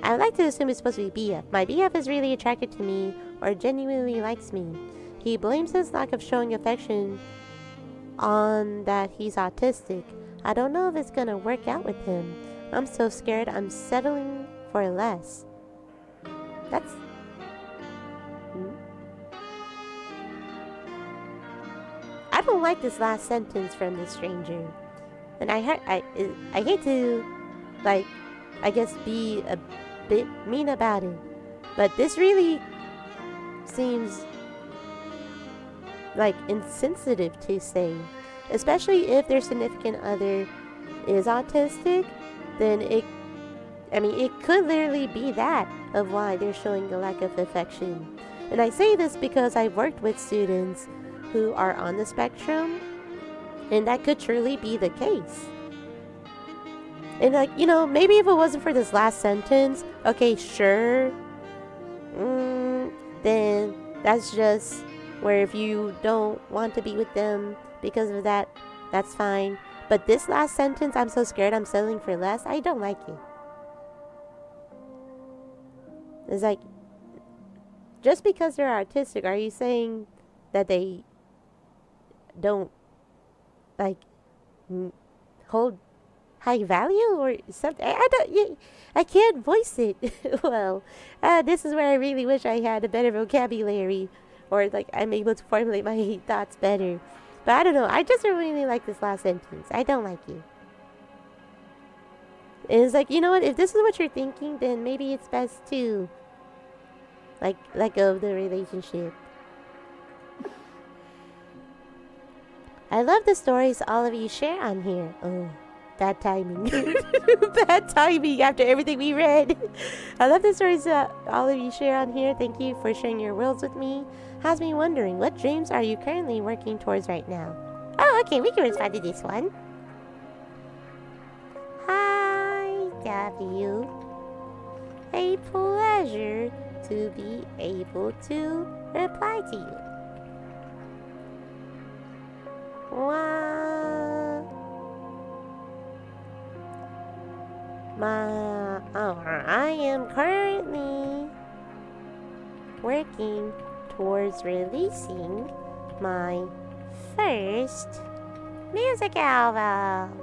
I would like to assume it's supposed to be BF. My BF is really attracted to me or genuinely likes me. He blames his lack of showing affection on that he's autistic. I don't know if it's gonna work out with him. I'm so scared I'm settling for less. That's... I don't like this last sentence from this stranger. And I hate to, like, I guess be a bit mean about it. But this really seems, like, insensitive to say. Especially if their significant other is autistic, then it could literally be that of why they're showing a lack of affection. And I say this because I've worked with students who are on the spectrum, and that could truly be the case. And like, you know, maybe if it wasn't for this last sentence, okay, sure, then that's just where if you don't want to be with them because of that, that's fine. But this last sentence, I'm so scared I'm settling for less, I don't like it. It's like, just because they're artistic, are you saying that they don't, like, hold high value or something? I can't voice it. Well, this is where I really wish I had a better vocabulary, or like I'm able to formulate my thoughts better. But I don't know, I just don't really like this last sentence. I don't like it. And it's like, you know what, if this is what you're thinking, then maybe it's best to like let go of the relationship. I love the stories all of you share on here. Oh, bad timing. Bad timing after everything we read. I love the stories all of you share on here. Thank you for sharing your worlds with me. Has me wondering, what dreams are you currently working towards right now? Oh, okay, we can respond to this one. Hi, W. A pleasure to be able to reply to you. Wow. I am currently working towards releasing my first music album.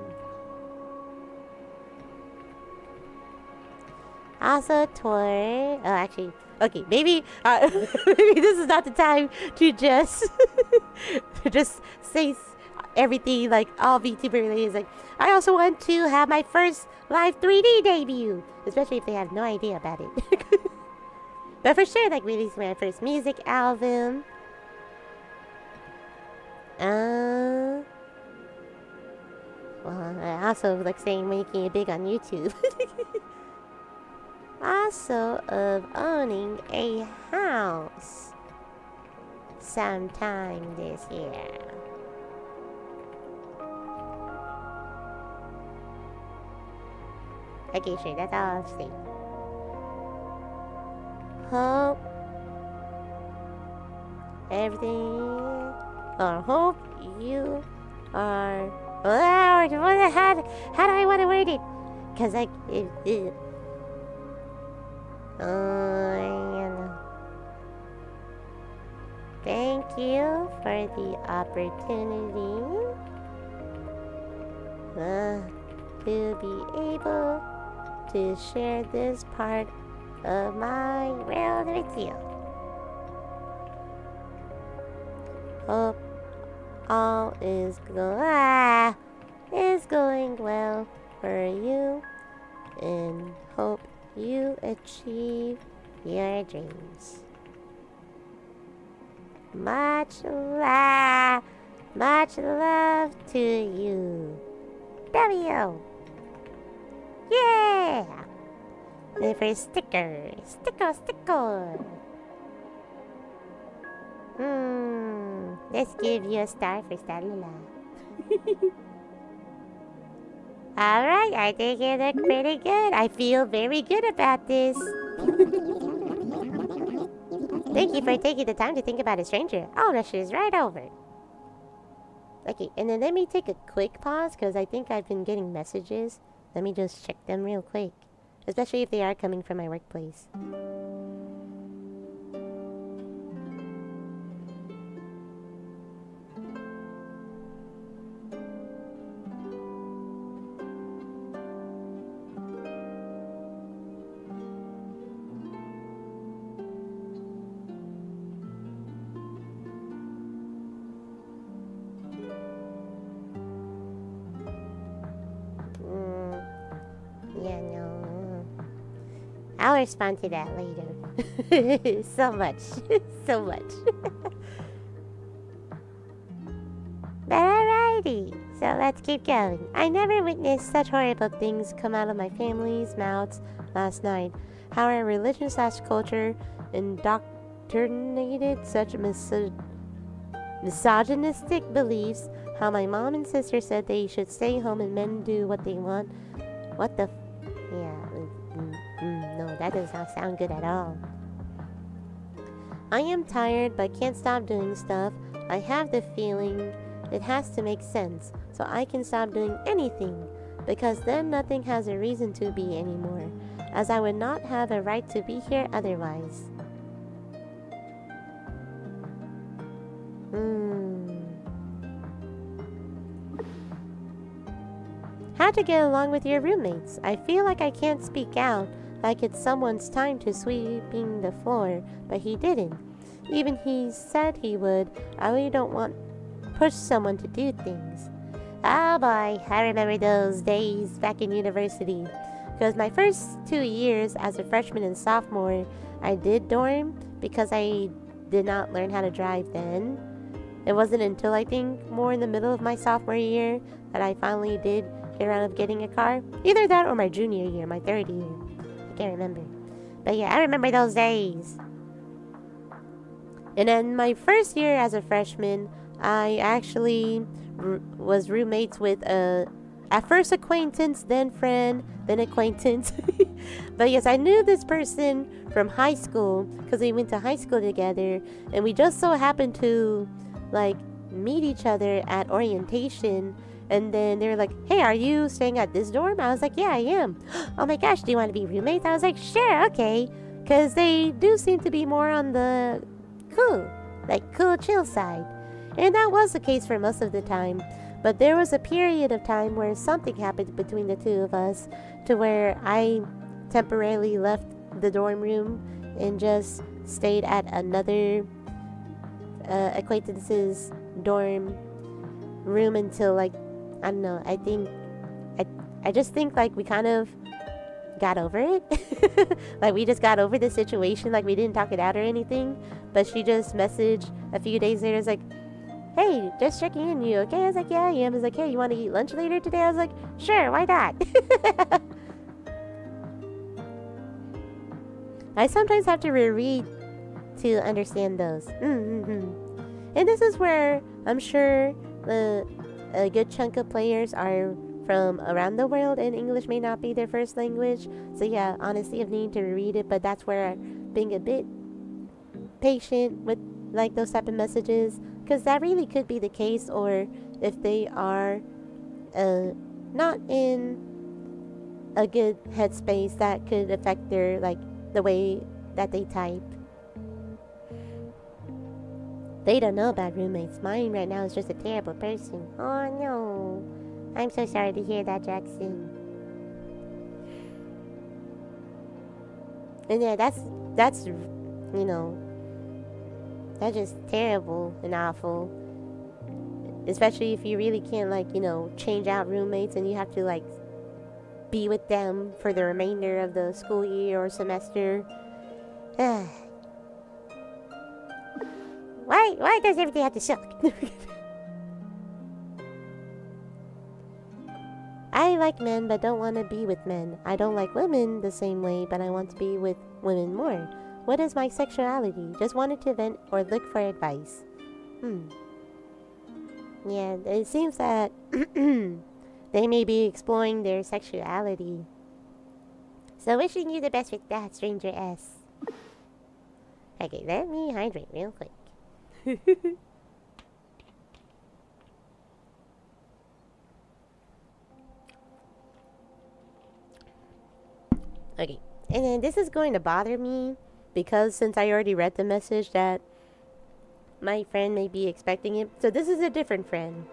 Also tour. Oh, actually, okay. Maybe, maybe this is not the time to just just say everything like all VTuber related. Like, I also want to have my first live 3D debut, especially if they have no idea about it. But for sure, like releasing my first music album. Well, I also like saying making it big on YouTube. Also of owning a house sometime this year. Okay, sure, that's all I'll say. Hope everything, or hope you are, how do I want to word it? Cause like, thank you for the opportunity to be able to share this part of my world with you. Hope all is going well for you, and hope you achieve your dreams. Much love to you. W. Yeah. And for sticker. Let's give you a star for Star-LaLa. Alright, I think it looked pretty good. I feel very good about this. Thank you for taking the time to think about a stranger. I'll rush this right over. Okay, and then let me take a quick pause because I think I've been getting messages. Let me just check them real quick. Especially if they are coming from my workplace. Yeah, no. I'll respond to that later. So much. So much. But alrighty. So let's keep going. I never witnessed such horrible things come out of my family's mouths last night. How our religion/culture indoctrinated such misogynistic beliefs. How my mom and sister said they should stay home and men do what they want. What the no, that does not sound good at all. I am tired but can't stop doing stuff. I have the feeling it has to make sense so I can stop doing anything, because then nothing has a reason to be anymore, as I would not have a right to be here otherwise. How to get along with your roommates? I feel like I can't speak out, like it's someone's time to sweeping the floor, but he didn't. Even he said he would. I really don't want to push someone to do things. Oh boy, I remember those days back in university. Because my first 2 years as a freshman and sophomore, I did dorm because I did not learn how to drive then. it wasn't until I think more in the middle of my sophomore year that I finally did get around of getting a car. Either that or my junior year, my third year. I can't remember. But yeah, I remember those days. And then my first year as a freshman, I actually was roommates with at first acquaintance, then friend, then acquaintance. But yes, I knew this person from high school because we went to high school together, and we just so happened to like meet each other at orientation. And then they were like, hey, are you staying at this dorm? I was like, yeah, I am. Oh my gosh, do you want to be roommates? I was like, sure, okay. Because they do seem to be more on the cool, chill side. And that was the case for most of the time. But there was a period of time where something happened between the two of us to where I temporarily left the dorm room and just stayed at another acquaintance's dorm room until like, I don't know, I just think like we kind of got over it. Like we just got over the situation, like we didn't talk it out or anything. But she just messaged a few days later, it's like, hey, just checking in, you okay? I was like, yeah, I am. I was like, hey, you want to eat lunch later today? I was like, sure, why not? I sometimes have to reread to understand those. And this is where I'm sure a good chunk of players are from around the world, and English may not be their first language. So yeah, honestly, I've needed to reread it, but that's where being a bit patient with like those type of messages, because that really could be the case, or if they are not in a good headspace, that could affect their like the way that they type. They don't know about roommates. Mine right now is just a terrible person. Oh no, I'm so sorry to hear that, Jackson. And yeah, that's you know, that's just terrible and awful. Especially if you really can't, like, you know, change out roommates and you have to, like, be with them for the remainder of the school year or semester. Why does everything have to suck? I like men but don't want to be with men. I don't like women the same way, but I want to be with women more. What is my sexuality? Just wanted to vent or look for advice. Yeah, it seems that they may be exploring their sexuality. So wishing you the best with that, stranger S. Okay, let me hydrate real quick. Okay, and then this is going to bother me because since I already read the message that my friend may be expecting it. So this is a different friend.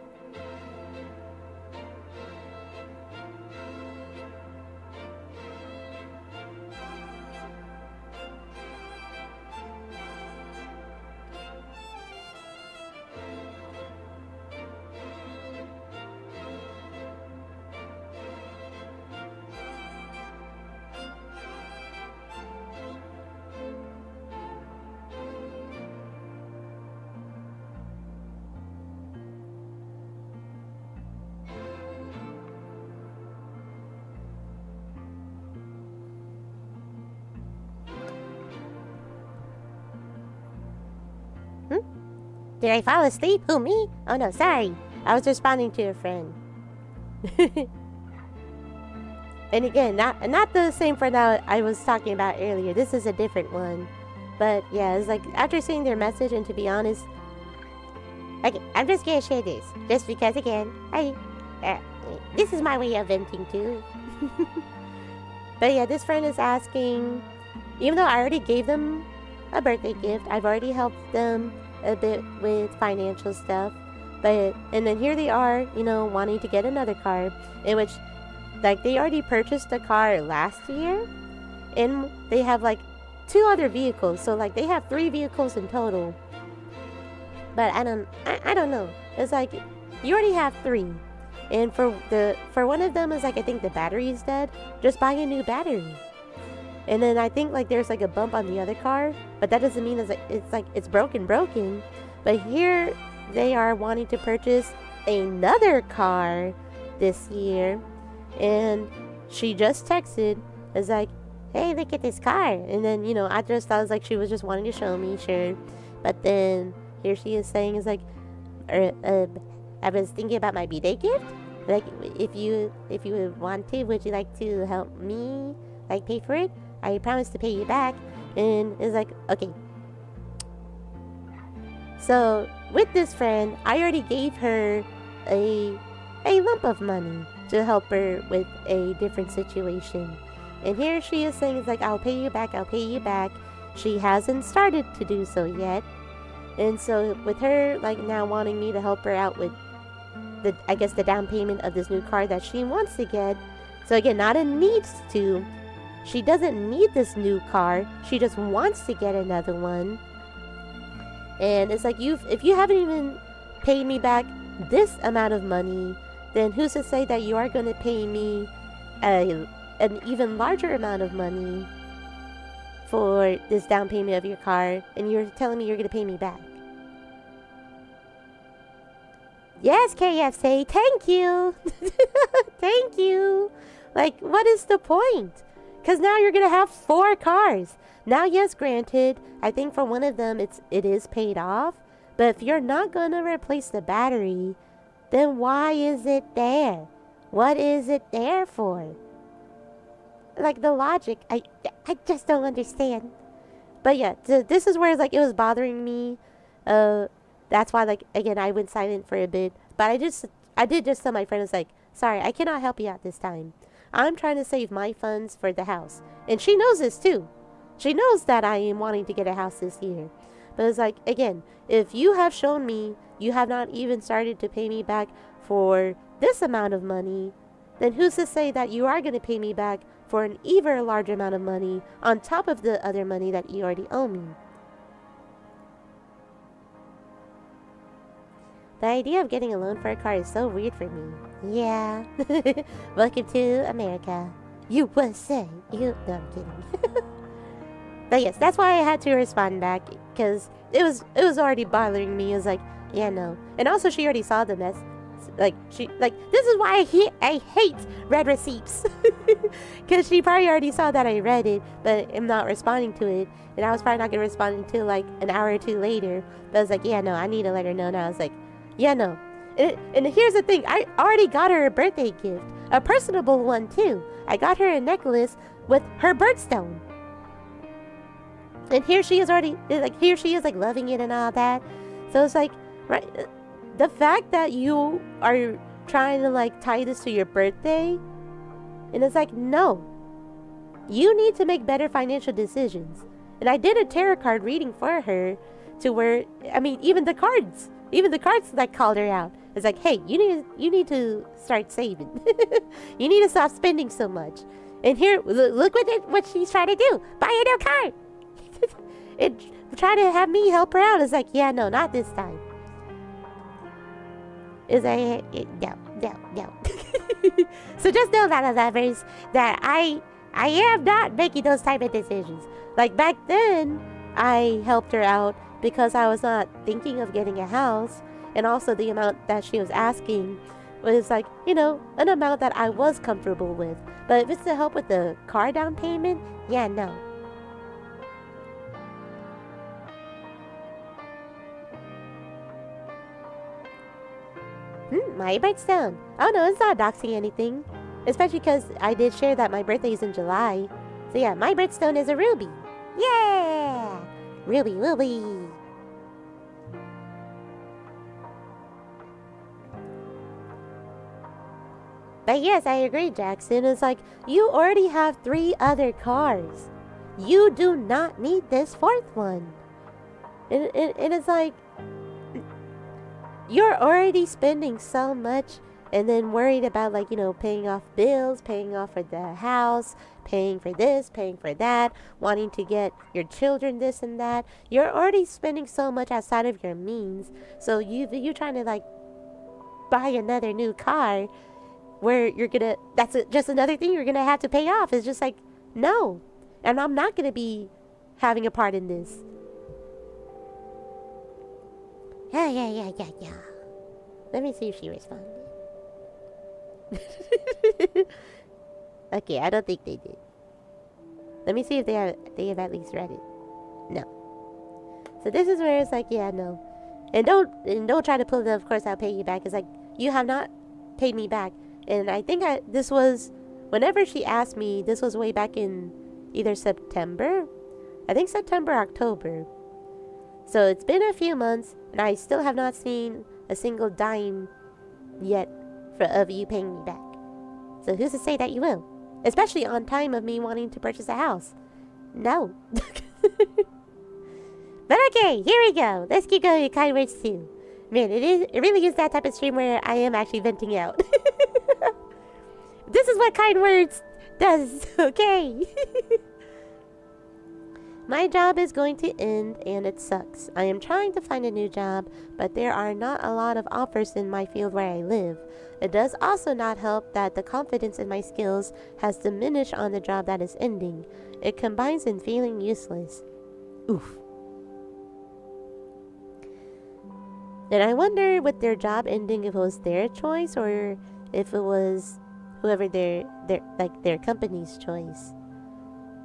Did I fall asleep? Who, me? Oh no, sorry. I was responding to a friend. And again, not the same friend that I was talking about earlier. This is a different one. But yeah, it's like after seeing their message, and to be honest, okay, I'm just gonna share this. Just because again, this is my way of venting too. But yeah, this friend is asking, even though I already gave them a birthday gift, I've already helped them a bit with financial stuff, and then here they are, you know, wanting to get another car, in which like they already purchased a car last year, and they have like 2 other vehicles, so like they have 3 vehicles in total. But I don't know, it's like you already have 3, and for one of them is like, I think the battery is dead, just buy a new battery. And then I think like there's like a bump on the other car, but that doesn't mean it's broken. But here they are wanting to purchase another car this year. And she just texted, is like, hey, look at this car. And then, I just thought it was like she was just wanting to show me, sure. But then here she is saying, is like, I was thinking about my B-Day gift. Like, if you would want to, would you like to help me, like, pay for it? I promise to pay you back. And it's like, okay. So with this friend, I already gave her a lump of money to help her with a different situation. And here she is saying, it's like, I'll pay you back, I'll pay you back. She hasn't started to do so yet. And so with her, like, now wanting me to help her out with the down payment of this new car that she wants to get. So again, not a needs to. She doesn't need this new car. She just wants to get another one. And it's like, if you haven't even paid me back this amount of money, then who's to say that you are going to pay me an even larger amount of money for this down payment of your car, and you're telling me you're going to pay me back? Yes, KFC, thank you. Thank you. Like, what is the point? Because now you're going to have 4 cars. Now, yes, granted, I think for one of them it is paid off. But if you're not going to replace the battery, then why is it there? What is it there for? Like, the logic, I just don't understand. But yeah, this is where it's like, it was bothering me. That's why, like, again, I went silent for a bit. But I did just tell my friend, it's like, sorry, I cannot help you out this time. I'm trying to save my funds for the house. And she knows this too. She knows that I am wanting to get a house this year. But it's like, again, if you have shown me you have not even started to pay me back for this amount of money, then who's to say that you are going to pay me back for an even larger amount of money on top of the other money that you already owe me? The idea of getting a loan for a car is so weird for me. Yeah. Welcome to America. You would say. No, I'm kidding. But yes, that's why I had to respond back, because it was already bothering me. It was like, yeah, no. And also, she already saw the mess. This is why I hate red receipts. Because she probably already saw that I read it, but I'm not responding to it. And I was probably not going to respond until like an hour or two later. But I was like, yeah, no, I need to let her know. And I was like, yeah, no. And here's the thing. I already got her a birthday gift. A personable one, too. I got her a necklace with her birthstone. And here she is already, like, loving it and all that. So it's like, right, the fact that you are trying to, like, tie this to your birthday, and it's like, no. You need to make better financial decisions. And I did a tarot card reading for her to where, I mean, even the cards like called her out. It's like, hey, you need to start saving. You need to stop spending so much. And here, look what she's trying to do. Buy a new car. And try to have me help her out. It's like, yeah, no, not this time. It's like, no. So just know, LaLa lovers, that I am not making those type of decisions. Like, back then, I helped her out because I was not thinking of getting a house. And also the amount that she was asking was like, an amount that I was comfortable with. But if it's to help with the car down payment, yeah, no. My birthstone. Oh no, it's not doxing anything. Especially because I did share that my birthday is in July. So yeah, my birthstone is a ruby. Yeah! Ruby. But yes, I agree, Jackson. It's like, you already have 3 other cars. You do not need this 4th one. And it's like, you're already spending so much and then worried about, like, paying off bills, paying off for the house, paying for this, paying for that, wanting to get your children this and that. You're already spending so much outside of your means. So you're trying to, like, buy another new car where you're gonna, just another thing you're gonna have to pay off. It's just like, no. And I'm not gonna be having a part in this. Yeah. Let me see if she responded. Okay, I don't think they did. Let me see if they have at least read it. No. So this is where it's like, yeah, no. And don't try to pull the of course I'll pay you back. It's like, you have not paid me back. And I think this was whenever she asked me, this was way back in either September. I think September, October. So it's been a few months and I still have not seen a single dime yet of you paying me back. So who's to say that you will? Especially on time of me wanting to purchase a house. No. But okay, here we go. Let's keep going with kind words too. Man, it really is that type of stream where I am actually venting out. This is what kind words does, okay? My job is going to end and it sucks. I am trying to find a new job, but there are not a lot of offers in my field where I live. It does also not help that the confidence in my skills has diminished on the job that is ending. It combines in feeling useless. Oof. And I wonder with their job ending if it was their choice or if it was whoever their company's choice.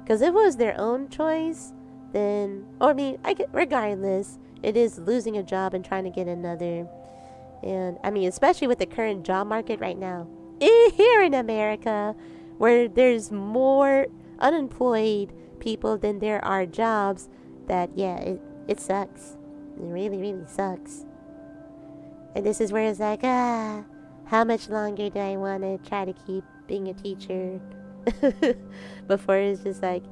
Because if it was their own choice, then, or I mean, regardless, it is losing a job and trying to get another. And I mean, especially with the current job market right now, here in America, where there's more unemployed people than there are jobs, that, yeah, it sucks. It really, really sucks. And this is where it's like, how much longer do I want to try to keep being a teacher? Before it's just like,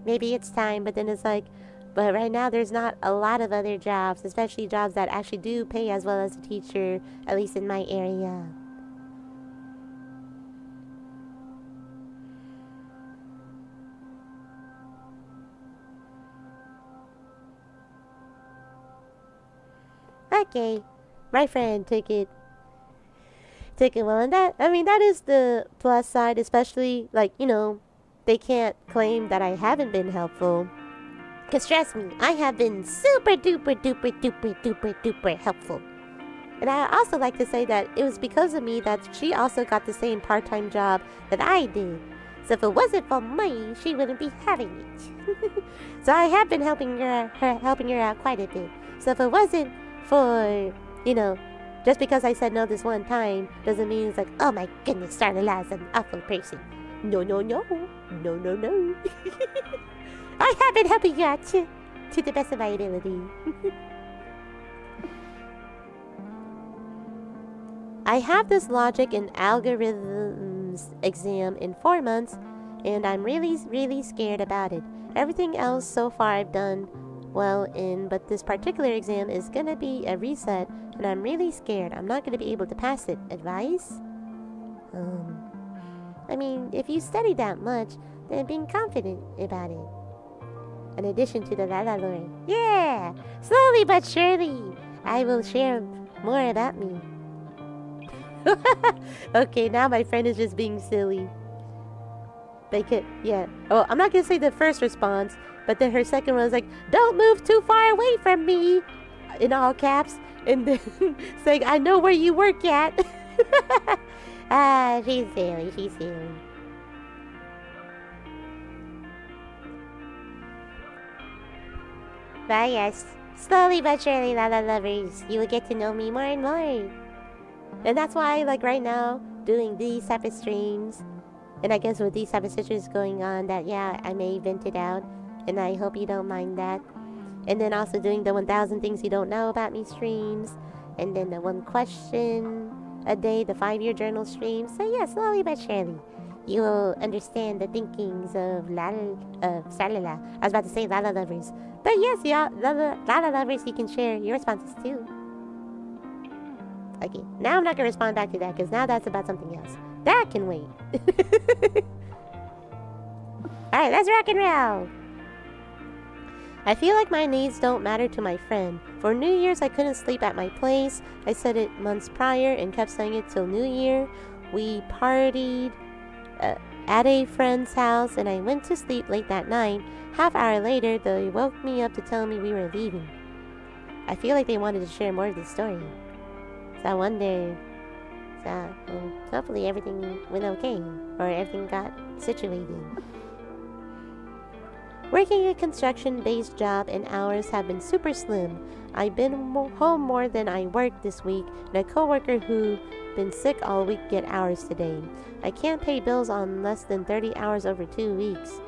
maybe it's time. But then it's like, but right now there's not a lot of other jobs, especially jobs that actually do pay as well as a teacher, at least in my area. Okay, my friend took it well, and that is the plus side, especially like, you know, they can't claim that I haven't been helpful, because trust me, I have been super duper helpful. And I also like to say that it was because of me that she also got the same part-time job that I did. So if it wasn't for me, she wouldn't be having it. So I have been helping her out quite a bit. So if it wasn't for, you know, just because I said no this one time doesn't mean it's like, oh my goodness, Star-LaLa is an awful person. No. I have been helping you out to the best of my ability. I have this logic and algorithms exam in 4 months, and I'm really, really scared about it. Everything else so far I've done well in, but this particular exam is gonna be a reset, and I'm really scared. I'm not gonna be able to pass it. Advice? I mean, if you study that much, then being confident about it. In addition to the La-La lore. Yeah! Slowly but surely, I will share more about me. Okay, now my friend is just being silly. Yeah. Oh, I'm not gonna say the first response, but then her second one was like, don't move too far away from me, in all caps, and then saying, I know where you work at. She's silly. But yes, slowly but surely, La-La lovers, you will get to know me more and more. And that's why, like right now, doing these type of streams, and I guess with these type of situations going on, that yeah, I may vent it out, and I hope you don't mind that. And then also doing the 1000 things you don't know about me streams, and then the 1 question a day, the 5-year journal stream. So yeah, slowly but surely, you will understand the thinkings of Star-LaLa. I was about to say La-La lovers, but yes, yeah, La-La lovers, you can share your responses too. Okay, now I'm not gonna respond back to that because now that's about something else. That can wait. Alright, let's rock and roll. I feel like my needs don't matter to my friend. For New Year's, I couldn't sleep at my place. I said it months prior and kept saying it till New Year. We partied at a friend's house and I went to sleep late that night. Half hour later, they woke me up to tell me we were leaving. I feel like they wanted to share more of the story. So I wonder. So hopefully everything went okay, or everything got situated. Working a construction-based job and hours have been super slim. I've been home more than I worked this week, and a coworker who been sick all week get hours today. I can't pay bills on less than 30 hours over 2 weeks.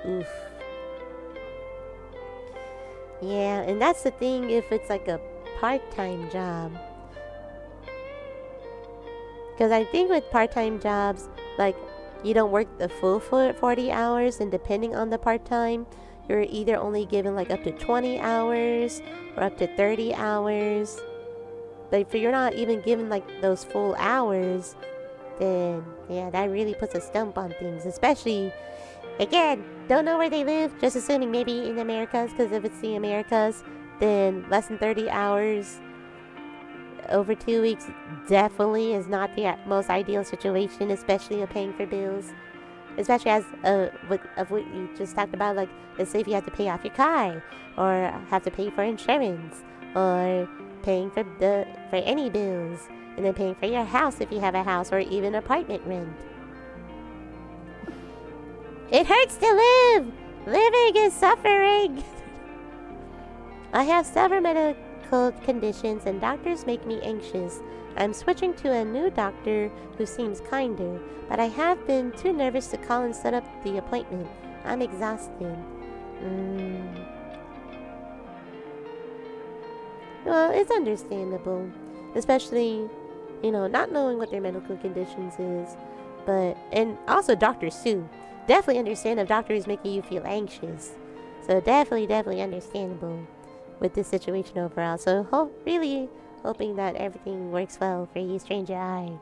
Oof. Yeah, and that's the thing if it's like a part-time job. Because I think with part-time jobs, like, you don't work the full 40 hours, and depending on the part-time, you're either only given like up to 20 hours or up to 30 hours. But if you're not even given like those full hours, then yeah, that really puts a stump on things. Especially, again, don't know where they live, just assuming maybe in the Americas, because if it's the Americas, then less than 30 hours over 2 weeks definitely is not the most ideal situation, especially of paying for bills. Especially as what you just talked about, like, let's say if you have to pay off your car, or have to pay for insurance, or paying for any bills, and then paying for your house if you have a house, or even apartment rent. It hurts to live! Living is suffering! I have several medical conditions, and doctors make me anxious. I'm switching to a new doctor who seems kinder, but I have been too nervous to call and set up the appointment. I'm exhausted. Well, it's understandable, especially, not knowing what their medical conditions is. And also doctors too. Definitely understand if doctor is making you feel anxious. So definitely understandable with this situation overall. So really hoping that everything works well for you, Stranger Eye.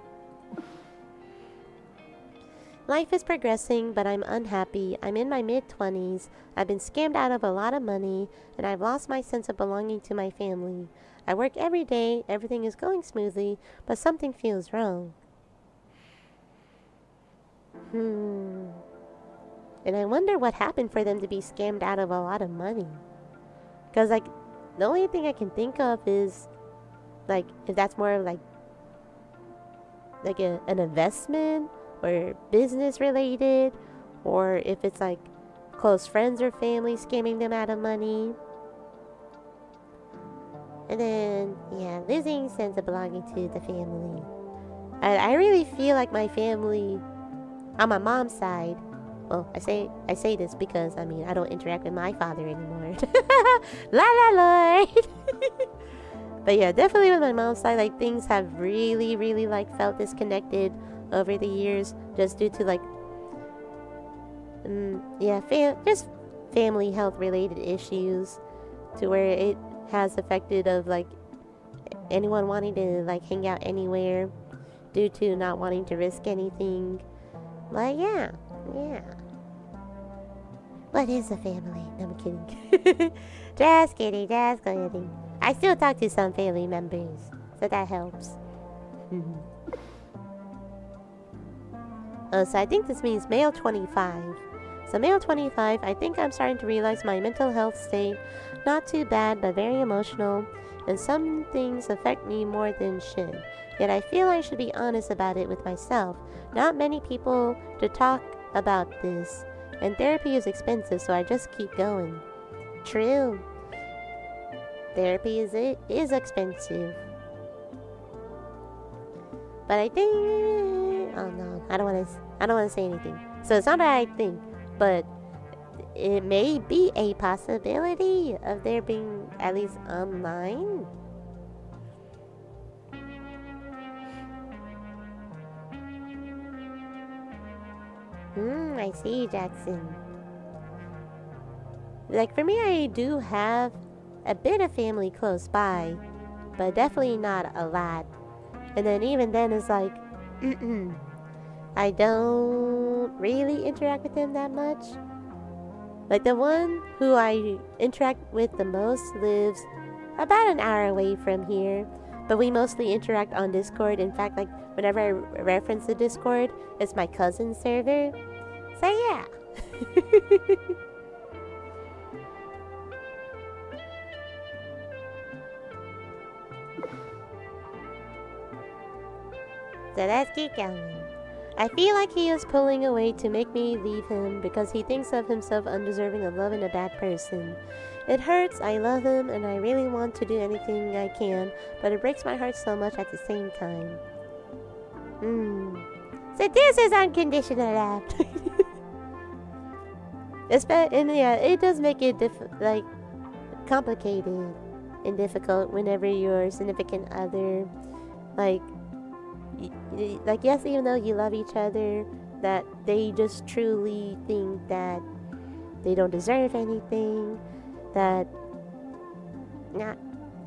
Life is progressing, but I'm unhappy. I'm in my mid-20s. I've been scammed out of a lot of money, and I've lost my sense of belonging to my family. I work every day, everything is going smoothly, but something feels wrong. And I wonder what happened for them to be scammed out of a lot of money. Because, like, the only thing I can think of is, like, if that's more of, like an investment, or business related, or if it's like close friends or family scamming them out of money. And then, yeah, losing sense of belonging to the family. I really feel like my family, on my mom's side, well, I say this because, I don't interact with my father anymore. La la Lord! But yeah, definitely with my mom's side, like, things have really, like, felt disconnected over the years, just due to, like, just family health related issues, to where it has affected of, like, anyone wanting to, like, hang out anywhere due to not wanting to risk anything. Like, yeah. What is a family? No, I'm kidding. Just kidding. I still talk to some family members, so that helps. So I think this means male 25. So male 25, I think I'm starting to realize my mental health state. Not too bad, but very emotional. And some things affect me more than should. Yet I feel I should be honest about it with myself. Not many people to talk about this. And therapy is expensive, so I just keep going. True. Therapy is expensive. But I think, oh no, I don't want to say anything. So it's not that I think, but it may be a possibility of there being at least online. I see, Jackson. Like, for me, I do have a bit of family close by, but definitely not a lot. And then even then, it's like, I don't really interact with them that much. Like, the one who I interact with the most lives about an hour away from here, but we mostly interact on Discord. In fact, like, whenever I reference the Discord, it's my cousin's server. So yeah. So let's keep going. I feel like he is pulling away to make me leave him because he thinks of himself undeserving of love and a bad person. It hurts, I love him, and I really want to do anything I can, but it breaks my heart so much at the same time. So this is unconditional love. And yeah, it does make it complicated and difficult whenever your significant other, yes, even though you love each other, that they just truly think that they don't deserve anything, that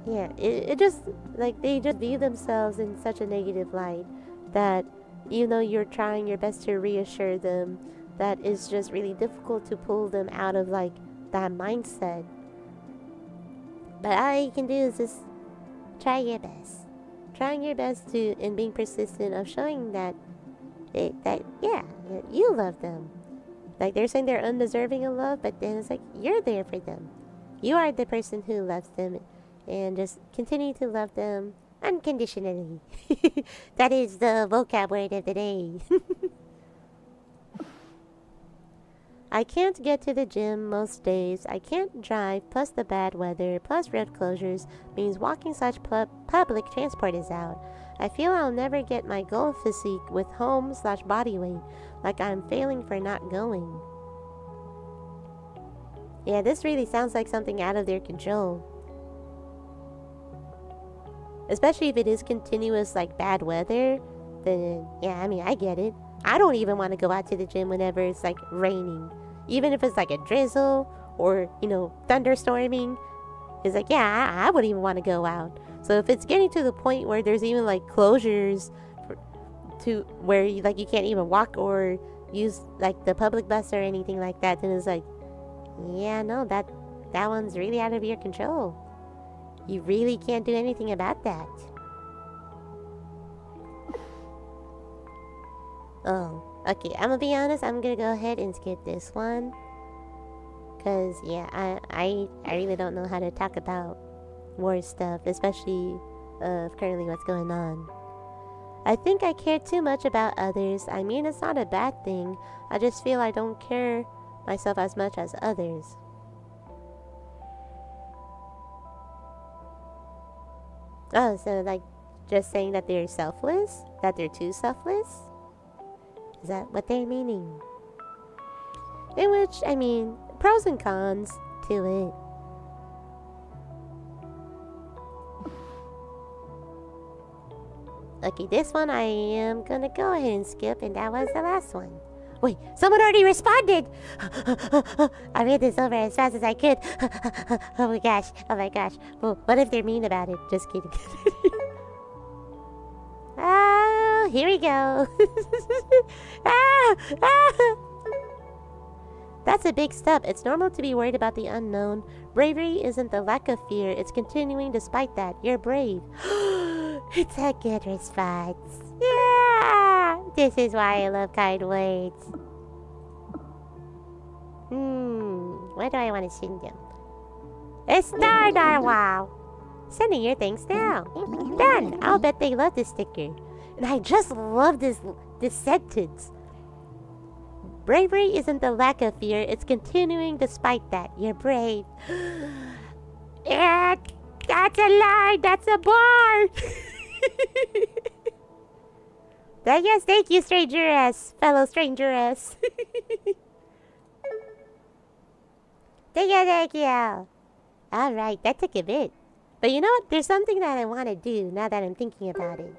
it just they just view themselves in such a negative light that even though you're trying your best to reassure them, that is just really difficult to pull them out of that mindset. But all you can do is just try your best. Trying your best to, and being persistent of showing that you love them. They're saying they're undeserving of love, but then it's you're there for them. You are the person who loves them, and just continue to love them unconditionally. That is the vocab word of the day. I can't get to the gym most days. I can't drive, plus the bad weather, plus road closures means walking such public transport is out. I feel I'll never get my goal physique with home/body weight, like I'm failing for not going. Yeah, this really sounds like something out of their control. Especially if it is continuous bad weather, then yeah, I mean, I get it. I don't even want to go out to the gym whenever it's raining. Even if it's a drizzle or, thunderstorming. It's I wouldn't even want to go out. So if it's getting to the point where there's even closures to where you can't even walk or use the public bus or anything like that, then it's yeah, no, that one's really out of your control. You really can't do anything about that. Oh, okay, I'm gonna be honest, I'm gonna go ahead and skip this one. Cause yeah, I really don't know how to talk about war stuff, especially currently what's going on. I think I care too much about others. I mean, it's not a bad thing. I just feel I don't care myself as much as others. Oh, so just saying that they're selfless? That they're too selfless? Is that what they're meaning? In which, I mean, pros and cons to it. Okay, this one I am gonna go ahead and skip, and that was the last one. Wait, someone already responded! I read this over as fast as I could. Oh my gosh, oh my gosh. Well, what if they're mean about it? Just kidding. Oh, here we go. That's a big step. It's normal to be worried about the unknown. Bravery isn't the lack of fear. It's continuing despite that. You're brave. It's a good response. Yeah! This is why I love kind words. What do I want to send them? A Star-LaLa! Sending your thanks now. Done! I'll bet they love this sticker. And I just love this sentence. Bravery isn't the lack of fear, it's continuing despite that. You're brave. Yeah, that's a line, that's a bar. Yes, thank you, strangeress, fellow strangeress. Thank you. Alright, that took a bit. But you know what? There's something that I want to do now that I'm thinking about it.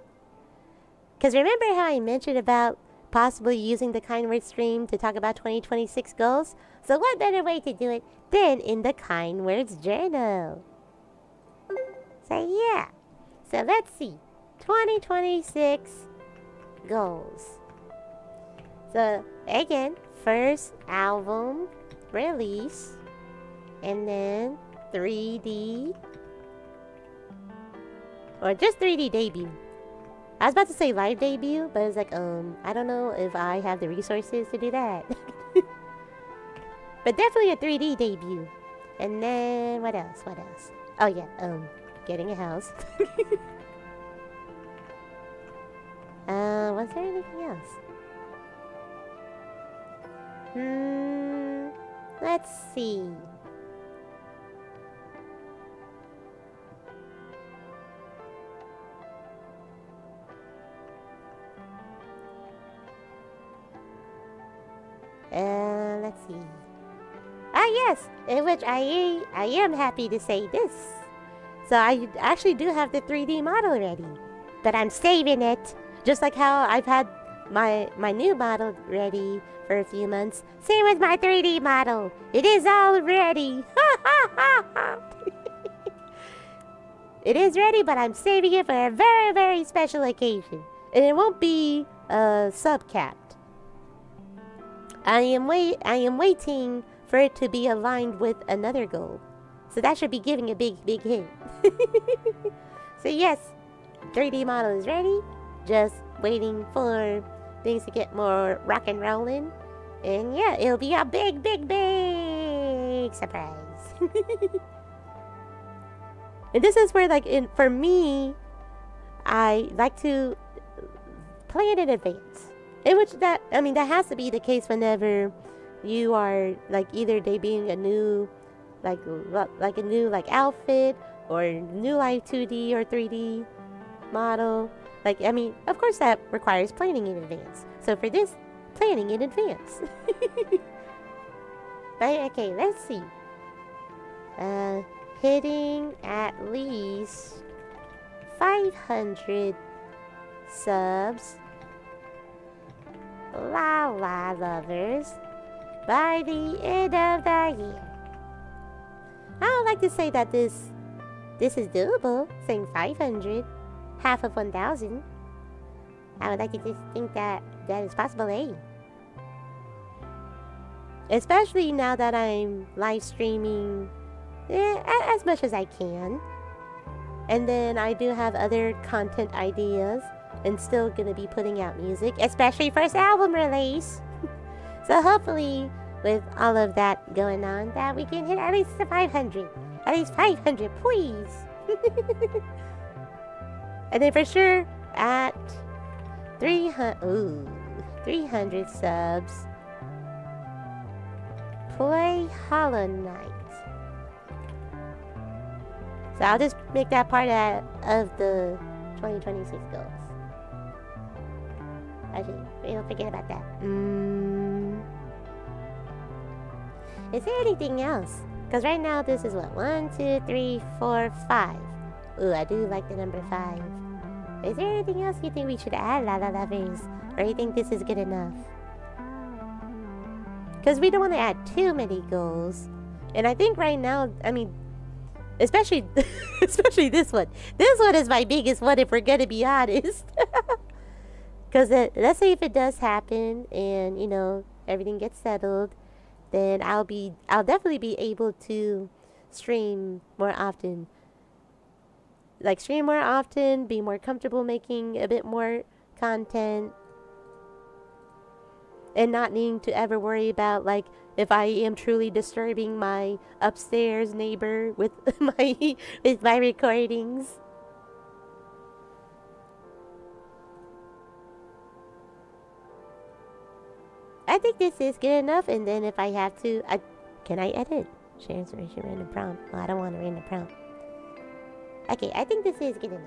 Because remember how I mentioned about possibly using the kind words stream to talk about 2026 goals? So what better way to do it than in the kind words journal? So yeah. So let's see. 2026 goals. So again, first album release, and then 3D, or just 3D debut. I was about to say live debut, but it's I don't know if I have the resources to do that. But definitely a 3D debut. And then what else? Oh yeah, getting a house. Was there anything else? Let's see. Let's see. Yes, in which I am happy to say this. So I actually do have the 3D model ready, but I'm saving it. Just like how I've had my new model ready for a few months. Same with my 3D model. It is all ready. It is ready, but I'm saving it for a very, very special occasion. And it won't be sub-capped. I am waiting for it to be aligned with another goal. So that should be giving a big, big hint. So yes, 3D model is ready. Just waiting for things to get more rock and rollin'. And yeah, it'll be a big, big, big surprise. And this is where, like, for me, I like to plan in advance. In which that has to be the case whenever you are, like, either debuting a new, like a new, like, outfit, or new, like, 2D or 3D model. Like, of course that requires planning in advance. So for this, planning in advance. But, okay, let's see. Hitting at least 500 subs. La-la lovers. By the end of the year. I would like to say that this is doable. Saying 500. Half of 1,000. I would like to just think that is possible, eh? Especially now that I'm live streaming as much as I can. And then I do have other content ideas and still gonna be putting out music, especially first album release. So hopefully with all of that going on, that we can hit at least the 500. At least 500, please. And then for sure at 300 subs, play Hollow Knight. So I'll just make that part of the 2026 goals. Actually, we'll forget about that. Is there anything else? Because right now this is what? 1, 2, 3, 4, 5. Ooh, I do like the number 5. Is there anything else you think we should add, La-La Lovers? Or you think this is good enough? Because we don't want to add too many goals. And I think right now, especially this one. This one is my biggest one, if we're going to be honest. Because let's say if it does happen and, everything gets settled, then I'll definitely be able to stream more often. Like, stream more often, be more comfortable making a bit more content. And not needing to ever worry about, like, if I am truly disturbing my upstairs neighbor with my recordings. I think this is good enough, and then if I have to, can I edit? Share inspiration random prompt. Oh, I don't want a random prompt. Okay, I think this is good enough.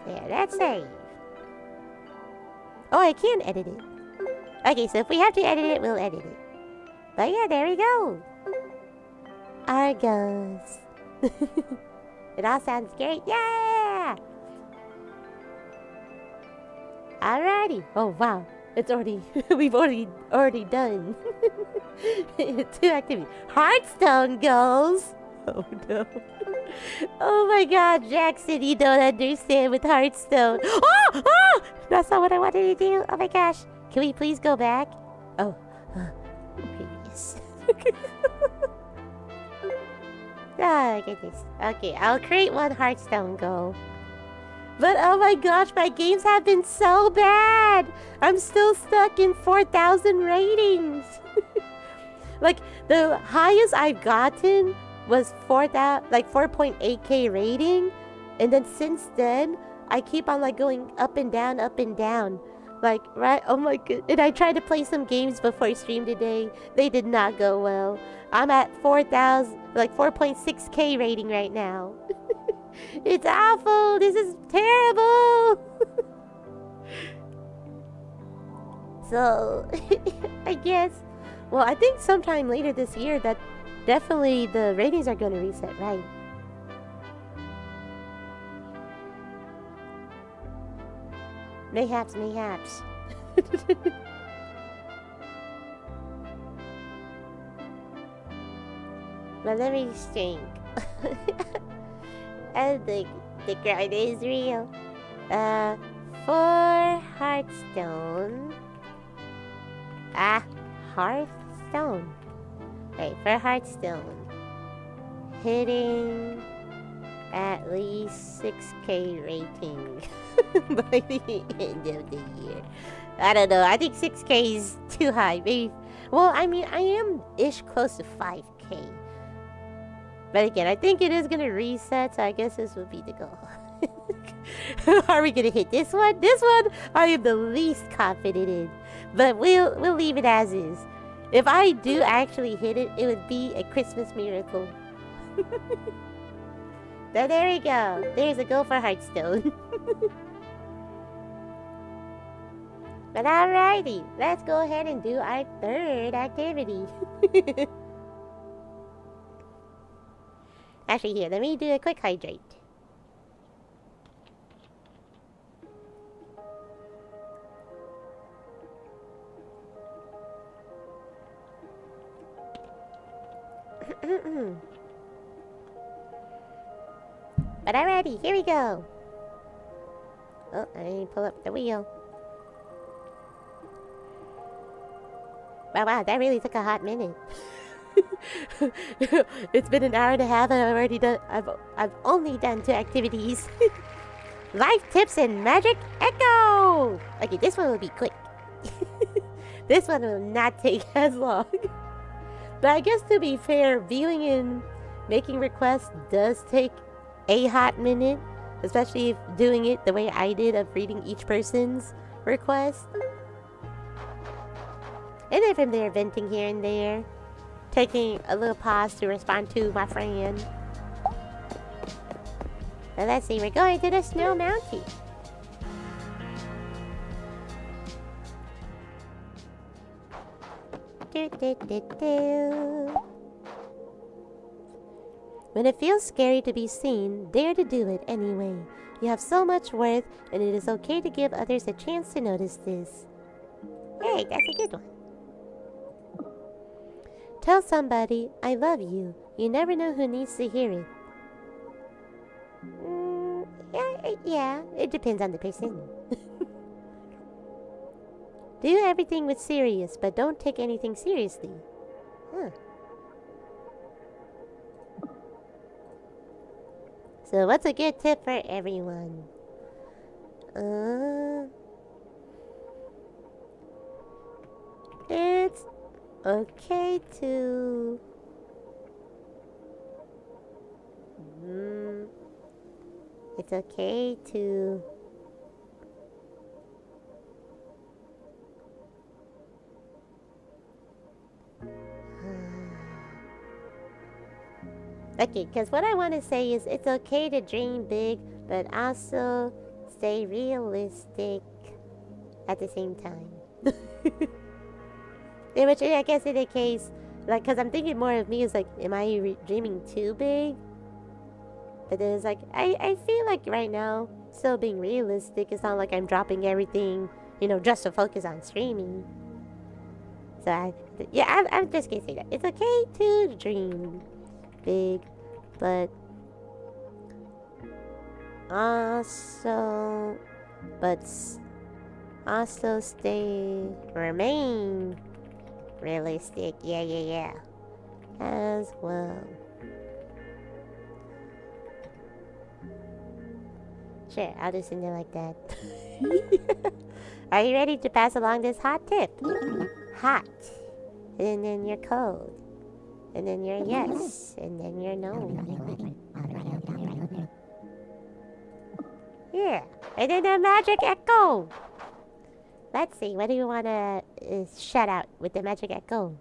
There, let's save. Oh, I can edit it. Okay, so if we have to edit it, we'll edit it. But yeah, there we go. Argos. It all sounds great. Yeah! Alrighty. Oh, wow. It's already, we've already done 2 activities. Hearthstone goals. Oh, no. Oh, my God, Jackson, you don't understand with Hearthstone. Oh! Oh! That's not what I wanted to do. Oh, my gosh. Can we please go back? Oh. Previous. Oh, goodness. Okay, I'll create 1 Hearthstone goal. But oh my gosh, my games have been so bad. I'm still stuck in 4,000 ratings. Like, the highest I've gotten was 4.8K rating, and then since then I keep on like going up and down, up and down. Like, right? Oh my god. And I tried to play some games before stream today. They did not go well. I'm at 4.6K rating right now. It's awful. This is terrible. So, I guess, well, I think sometime later this year that definitely the ratings are going to reset, right? Mayhaps. But let me think. And the grind is real. For Hearthstone. Hearthstone. Right, for Hearthstone. Hitting at least 6K rating by the end of the year. I don't know. I think 6K is too high. Maybe. Well, I mean, I am ish close to 5K. But again, I think it is going to reset, so I guess this would be the goal. Are we going to hit this one? This one, I am the least confident in. But we'll leave it as is. If I do actually hit it, it would be a Christmas miracle. So there we go. There's a goal for Hearthstone. But alrighty, let's go ahead and do our third activity. Actually, here, let me do a quick hydrate. But alrighty, here we go. Oh, I need to pull up the wheel. Wow, that really took a hot minute. It's been an hour and a half and I've only done 2 activities. Life tips and magic echo. Okay, this one will be quick. This one will not take as long. But I guess to be fair, viewing and making requests does take a hot minute, especially if doing it the way I did of reading each person's request. And then from there, venting here and there. Taking a little pause to respond to my friend. Now let's see, we're going to the Snow Mountain. When it feels scary to be seen, dare to do it anyway. You have so much worth, and it is okay to give others a chance to notice this. Hey, that's a good one. Tell somebody, I love you. You never know who needs to hear it. Yeah, it depends on the person. Do everything with serious, but don't take anything seriously. Huh. So what's a good tip for everyone? It's okay to... It's okay to... Okay, because what I want to say is it's okay to dream big, but also stay realistic at the same time. In which I guess in a case, like, because I'm thinking more of me is like, am I dreaming too big? But then it's like, I feel like right now, still being realistic, it's not like I'm dropping everything, you know, just to focus on streaming. So I'm just gonna say that. It's okay to dream big, but also remain realistic. Yeah. As well. Sure, I'll just send it like that. Are you ready to pass along this hot tip? Hot. And then your code. And then your yes. And then your no. Yeah. And then the magic echo. Let's see. What do you want to shout out with the magic echo?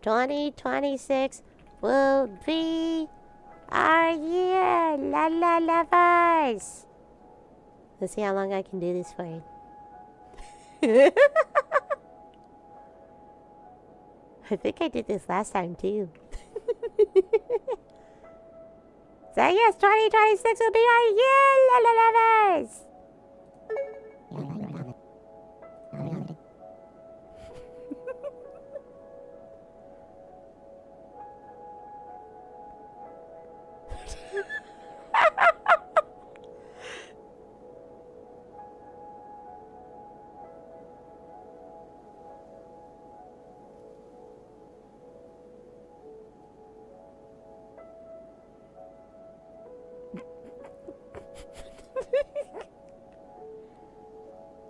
2026 will be our year. La la lovers. Let's see how long I can do this for. I think I did this last time too. So yes, 2026 will be our year, la la lovers.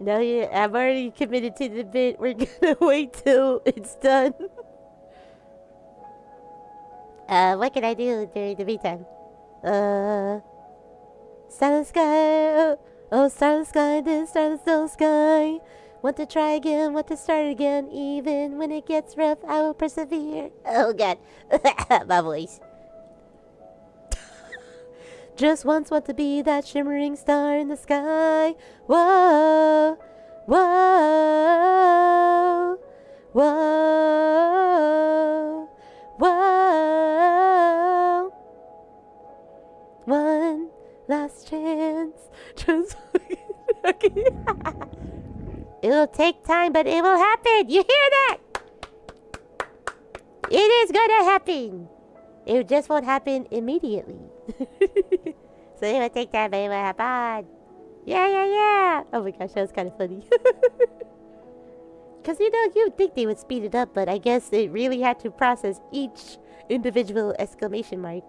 No, yeah, I'm already committed to the bit. We're gonna wait till it's done. What can I do during the meantime? Starless sky, oh starless sky, this starless still sky. Want to try again, want to start again. Even when it gets rough, I will persevere. Oh god, my voice. Just once want to be that shimmering star in the sky. Whoa, whoa, whoa, whoa. One last chance. Just okay. It'll take time, but it will happen. You hear that? It is gonna happen. It just won't happen immediately. So it will take time, but it will happen. Yeah. Oh my gosh, that was kind of funny. Because, you'd think they would speed it up, but I guess it really had to process each individual exclamation mark.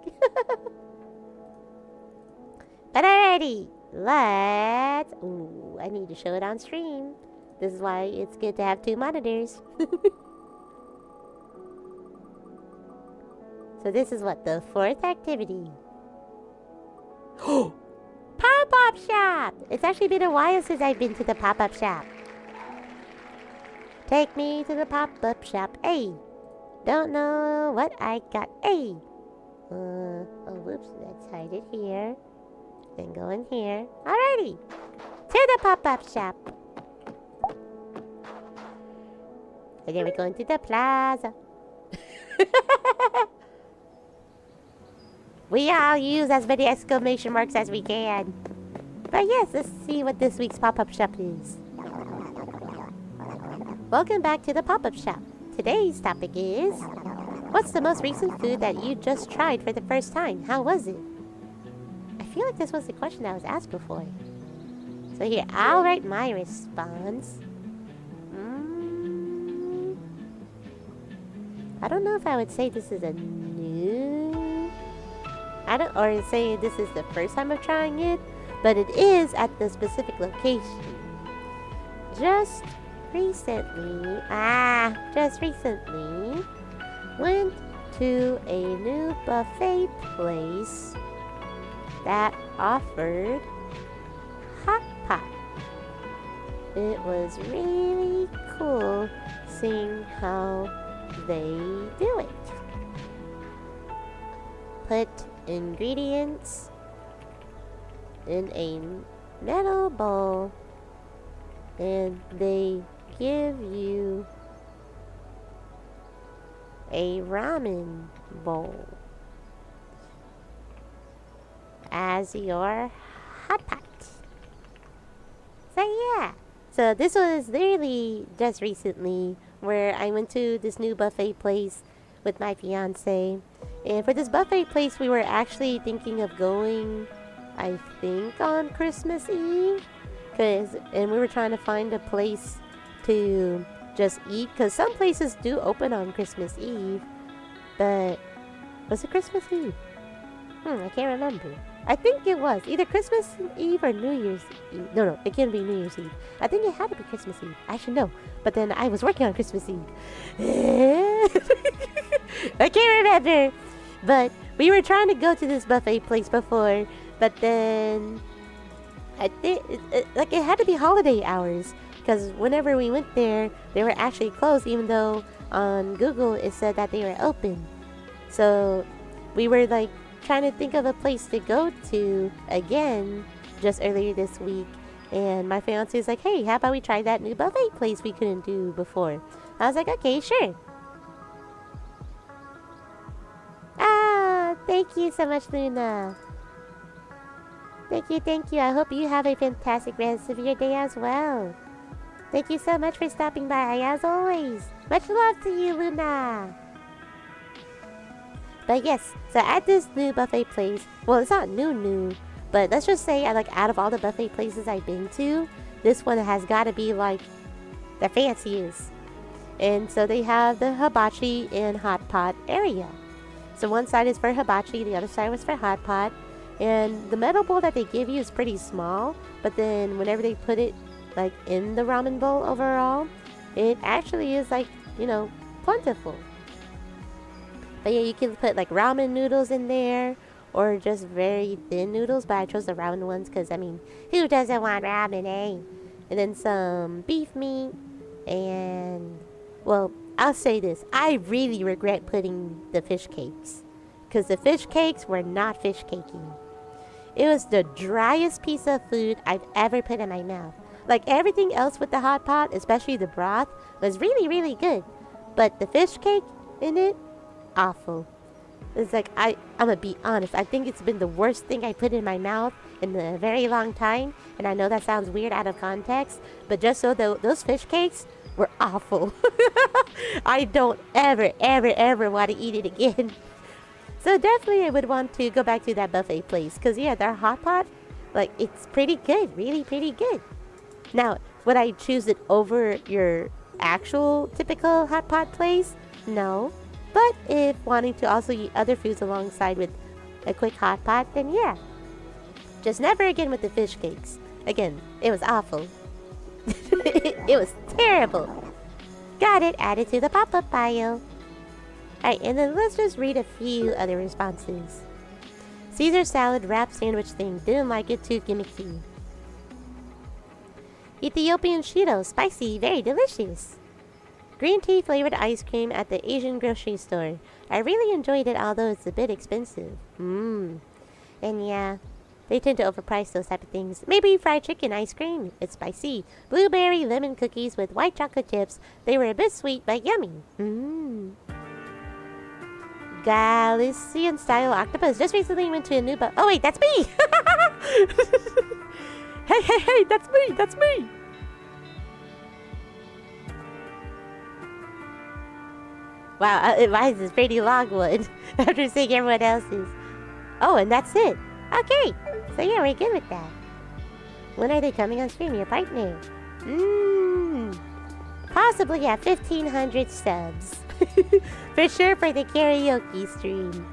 But alrighty, let's... Ooh, I need to show it on stream. This is why it's good to have two monitors. So this is what, the fourth activity. Pop-up shop! It's actually been a while since I've been to the pop-up shop. Take me to the pop-up shop. Hey, don't know what I got. Hey. Oh, whoops. Let's hide it here. Then go in here. Alrighty. To the pop-up shop. And then we're going to the plaza. We all use as many exclamation marks as we can. But yes, let's see what this week's pop-up shop is. Welcome back to the pop-up shop. Today's topic is... What's the most recent food that you just tried for the first time? How was it? I feel like this was the question that was asked before. So here, I'll write my response. I don't know if I would say this is a new... or say this is the first time of trying it, but it is at the specific location. Just recently, went to a new buffet place that offered hot pot. It was really cool seeing how they do it. Put ingredients in a metal bowl and they give you a ramen bowl as your hot pot. So yeah, so this was literally just recently where I went to this new buffet place with my fiance. And for this buffet place, we were actually thinking of going, I think, on Christmas Eve. And we were trying to find a place to just eat. Because some places do open on Christmas Eve. But was it Christmas Eve? I can't remember. I think it was either Christmas Eve or New Year's Eve. No, it can't be New Year's Eve. I think it had to be Christmas Eve. I should know. But then I was working on Christmas Eve. I can't remember. But we were trying to go to this buffet place before, but then I think like it had to be holiday hours because whenever we went there, they were actually closed, even though on Google it said that they were open. So we were like trying to think of a place to go to again just earlier this week, and my fiance was like, "Hey, how about we try that new buffet place we couldn't do before?" I was like, "Okay, sure." Ah, thank you so much, Luna. Thank you, thank you. I hope you have a fantastic rest of your day as well. Thank you so much for stopping by, as always. Much love to you, Luna. But yes, so at this new buffet place, well, it's not new, but let's just say, like, out of all the buffet places I've been to, this one has got to be, like, the fanciest. And so they have the hibachi and hot pot area. So one side is for hibachi, the other side was for hot pot. And the metal bowl that they give you is pretty small, but then whenever they put it like in the ramen bowl overall, it actually is like, you know, plentiful. But yeah, you can put like ramen noodles in there or just very thin noodles, but I chose the ramen ones because, I mean, who doesn't want ramen, eh? And then some beef meat and, well, I'll say this. I really regret putting the fish cakes because the fish cakes were not fish caking. It was the driest piece of food I've ever put in my mouth. Like everything else with the hot pot, especially the broth, was really, really good. But the fish cake in it, awful. It's like, I'm gonna be honest, I think it's been the worst thing I put in my mouth in a very long time. And I know that sounds weird out of context, but just so those fish cakes were awful. I don't ever want to eat it again. So definitely I would want to go back to that buffet place. Because yeah, their hot pot, like, it's pretty good. Really pretty good. Now, would I choose it over your actual typical hot pot place? No. But if wanting to also eat other foods alongside with a quick hot pot, then yeah. Just never again with the fish cakes. Again, it was awful. It was terrible. Got it added to the pop-up pile. Alright, and then let's just read a few other responses. Caesar salad wrap sandwich thing. Didn't like it, too gimmicky. Ethiopian Cheetos. Spicy. Very delicious. Green tea flavored ice cream at the Asian grocery store. I really enjoyed it, although it's a bit expensive. And yeah, they tend to overprice those type of things. Maybe fried chicken ice cream. It's spicy. Blueberry lemon cookies with white chocolate chips. They were a bit sweet, but yummy. Galician style octopus. Just recently went to a new oh wait, that's me! Hey, that's me! Wow, mine is a pretty long one after seeing everyone else's. Oh, and that's it. Okay, so yeah, we're good with that. When are they coming on stream, your partner? Possibly at 1,500 subs. For sure for the karaoke stream.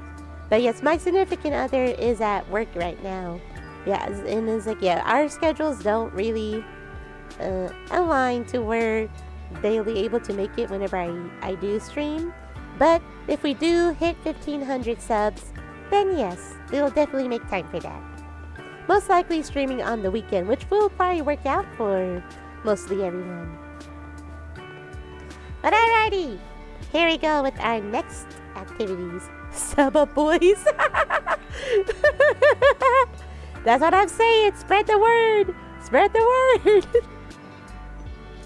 But yes, my significant other is at work right now. Yeah, and it's like, yeah, our schedules don't really align to where they'll be able to make it whenever I do stream. But if we do hit 1,500 subs, then yes, we'll definitely make time for that. Most likely streaming on the weekend, which will probably work out for mostly everyone. But alrighty, here we go with our next activities. Sub up, boys. That's what I'm saying. Spread the word. Spread the word.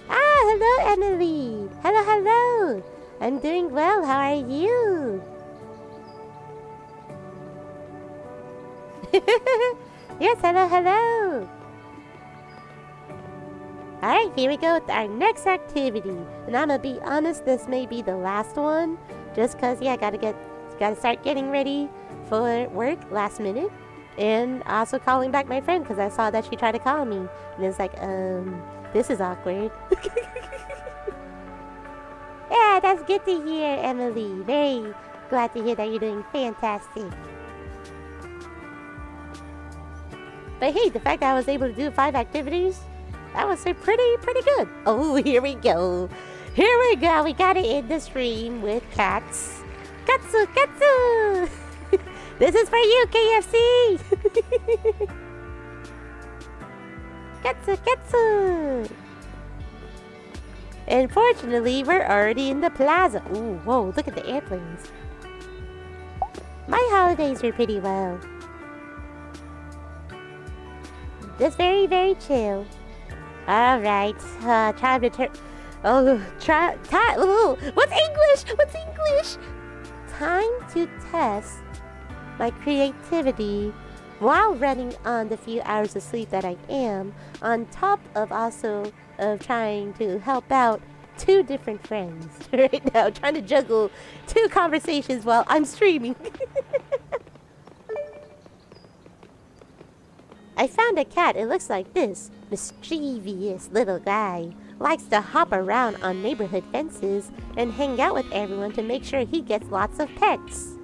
Hello, Emily. Hello. I'm doing well. How are you? Yes, hello. Alright, here we go with our next activity. And I'm gonna be honest, this may be the last one. Just cause, yeah, gotta start getting ready for work last minute. And also calling back my friend because I saw that she tried to call me. And it's like, this is awkward. Yeah, that's good to hear, Emily. Very glad to hear that you're doing fantastic. But hey, the fact that I was able to do 5 activities, that was pretty good. Oh, here we go. We gotta end the stream with cats. Katsu, Katsu! This is for you, KFC! Katsu, Katsu! Unfortunately, we're already in the plaza. Ooh, whoa, look at the airplanes. My holidays were pretty well. Just very, very chill. Alright, time to turn... Oh, ooh, what's English? What's English? Time to test my creativity while running on the few hours of sleep that I am, on top of also of trying to help out 2 different friends right now, trying to juggle 2 conversations while I'm streaming. I found a cat. It looks like this. Mischievous little guy. Likes to hop around on neighborhood fences and hang out with everyone to make sure he gets lots of pets.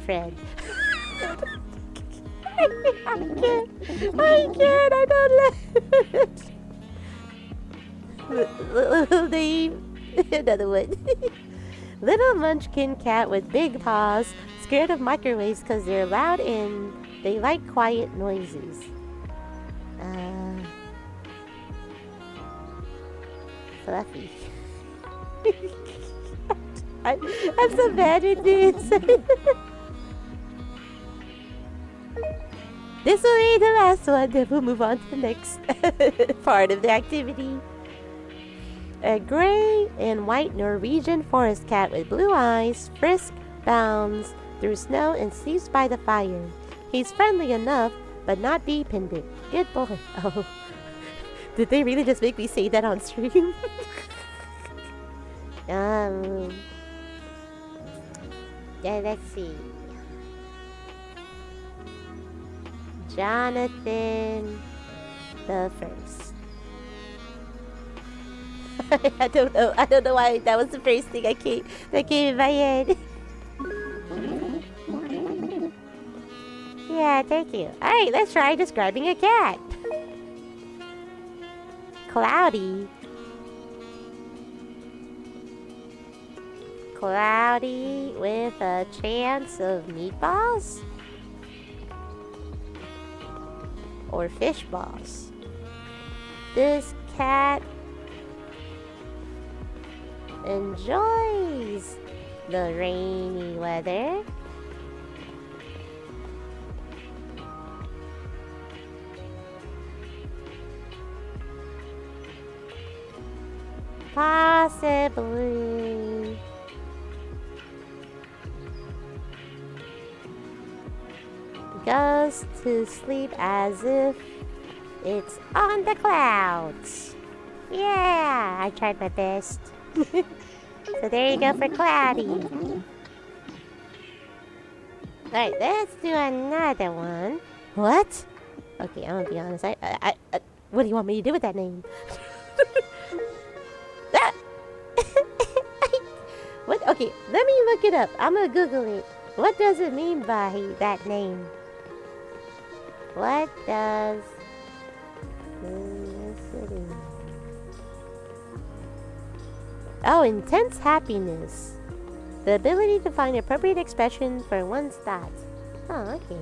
Fred. I can't, I don't know. Little name. Another one. Little munchkin cat with big paws, scared of microwaves because they're loud and they like quiet noises. Fluffy. I'm so bad at this. This will be the last one, then we'll move on to the next part of the activity. A gray and white Norwegian forest cat with blue eyes frisks, bounds through snow and sleeps by the fire. He's friendly enough, but not dependent. Good boy. Oh, did they really just make me say that on stream? Yeah, let's see. Jonathan the First. I don't know why that was the first thing that came in my head. Yeah, thank you. Alright, let's try describing a cat. Cloudy. Cloudy with a chance of meatballs? Or fish balls? This cat enjoys the rainy weather. Possibly goes to sleep as if it's on the clouds. Yeah, I tried my best. So there you go for Cloudy. Alright, let's do another one. What? Okay, I'm gonna be honest. What do you want me to do with that name? What? Okay, let me look it up. I'm gonna Google it. What does it mean by that name? What does felicity? Oh, intense happiness. The ability to find appropriate expression for one's thoughts. Oh, okay.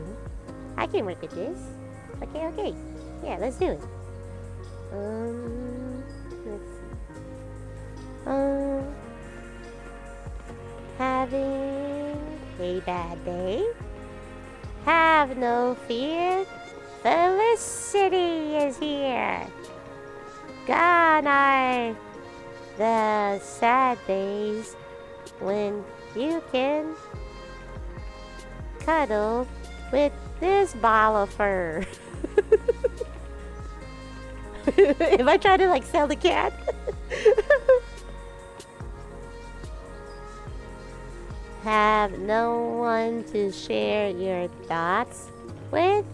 I can work with this. Okay. Yeah, let's do it. Let's see. Having a bad day? Have no fear. Felicity is here. Gone are the sad days when you can cuddle with this ball of fur. If I try to like sell the cat. Have no one to share your thoughts with.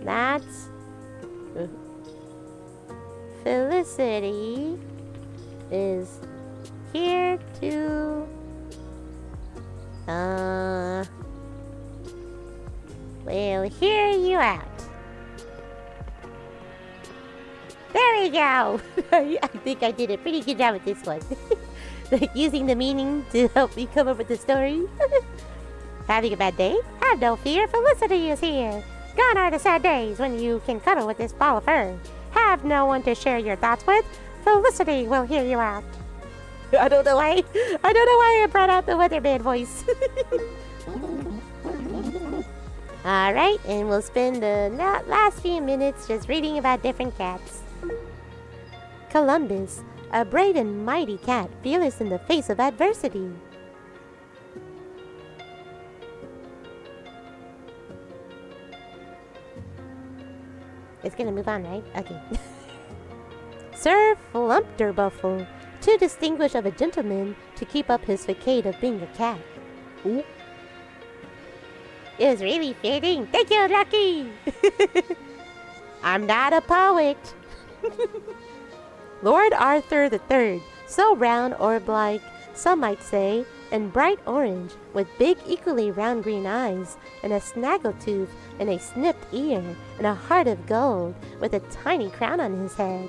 That's Felicity is here to will hear you out. There we go. I think I did a pretty good job with this one. Like using the meaning to help me come up with the story. Having a bad day? Have no fear, Felicity is here. Gone are the sad days when you can cuddle with this ball of fur. Have no one to share your thoughts with. Felicity will hear you out. I don't know why I brought out the weatherman voice. Alright, and we'll spend the last few minutes just reading about different cats. Columbus, a brave and mighty cat, fearless in the face of adversity. It's gonna move on, right? Okay. Sir Flumpterbuffle, too distinguished of a gentleman to keep up his facade of being a cat. Ooh. It was really fitting. Thank you, Lucky! I'm not a poet. Lord Arthur III, so round orb-like, some might say, and bright orange, with big equally round green eyes, and a snaggletooth, and a snipped ear, and a heart of gold, with a tiny crown on his head.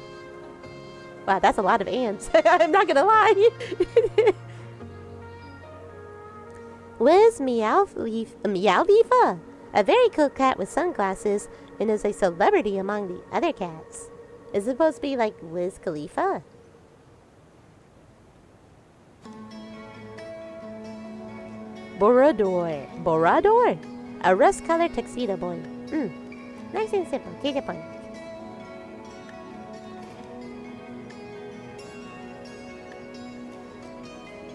Wow, that's a lot of ants. I'm not gonna lie. Wiz Meowleafa, a very cool cat with sunglasses, and is a celebrity among the other cats. Is it supposed to be like Wiz Khalifa? Borador, a rust-colored tuxedo boy. Nice and simple. To the point.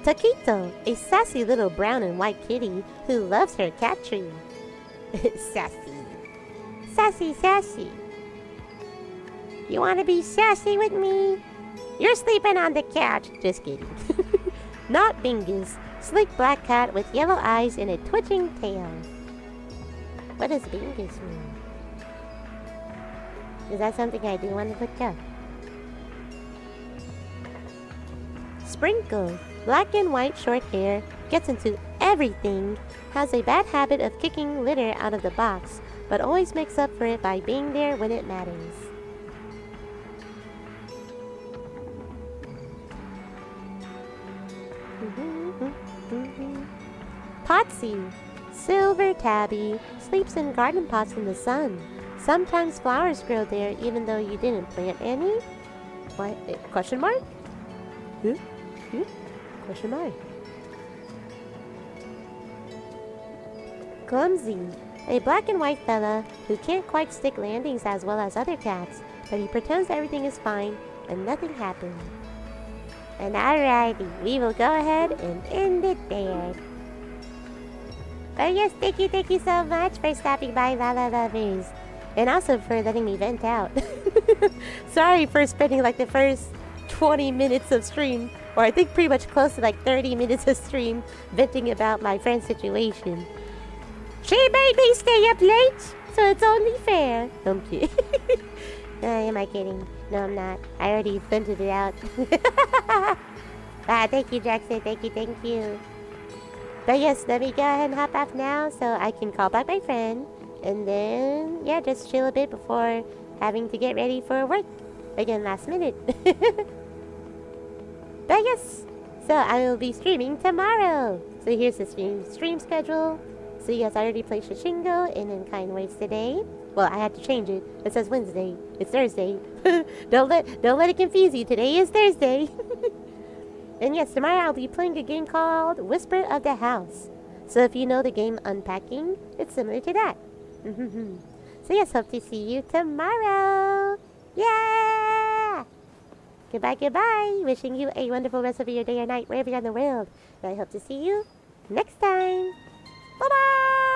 Taquito, a sassy little brown and white kitty who loves her cat tree. Sassy. You want to be sassy with me? You're sleeping on the couch. Just kidding. Not Bingus, sleek black cat with yellow eyes and a twitching tail. What does Bingus mean? Is that something I do want to look up? Sprinkle, black and white short hair, gets into everything, has a bad habit of kicking litter out of the box, but always makes up for it by being there when it matters. Potsy, silver tabby, sleeps in garden pots in the sun. Sometimes flowers grow there even though you didn't plant any. What? Question mark? Question mark. Clumsy, a black and white fella who can't quite stick landings as well as other cats, but he pretends everything is fine and nothing happened. And alrighty, we will go ahead and end it there. But yes, thank you so much for stopping by, La-La Lovers. And also for letting me vent out. Sorry for spending like the first 20 minutes of stream, or I think pretty much close to like 30 minutes of stream, venting about my friend's situation. She made me stay up late, so it's only fair. I'm kidding. Am I kidding? No, I'm not. I already vented it out. Thank you, Jackson. Thank you. But yes, let me go ahead and hop off now so I can call back my friend. And then, yeah, just chill a bit before having to get ready for work. Again, last minute. But yes, so I will be streaming tomorrow. So here's the stream schedule. So yes, I already played Shishingo and in Kind Waves today. Well, I had to change it. It says Wednesday. It's Thursday. Don't let it confuse you. Today is Thursday. And yes, tomorrow I'll be playing a game called Whisper of the House. So if you know the game Unpacking, it's similar to that. So yes, hope to see you tomorrow. Yeah! Goodbye. Wishing you a wonderful rest of your day or night, wherever you're in the world. And I hope to see you next time. Bye-bye!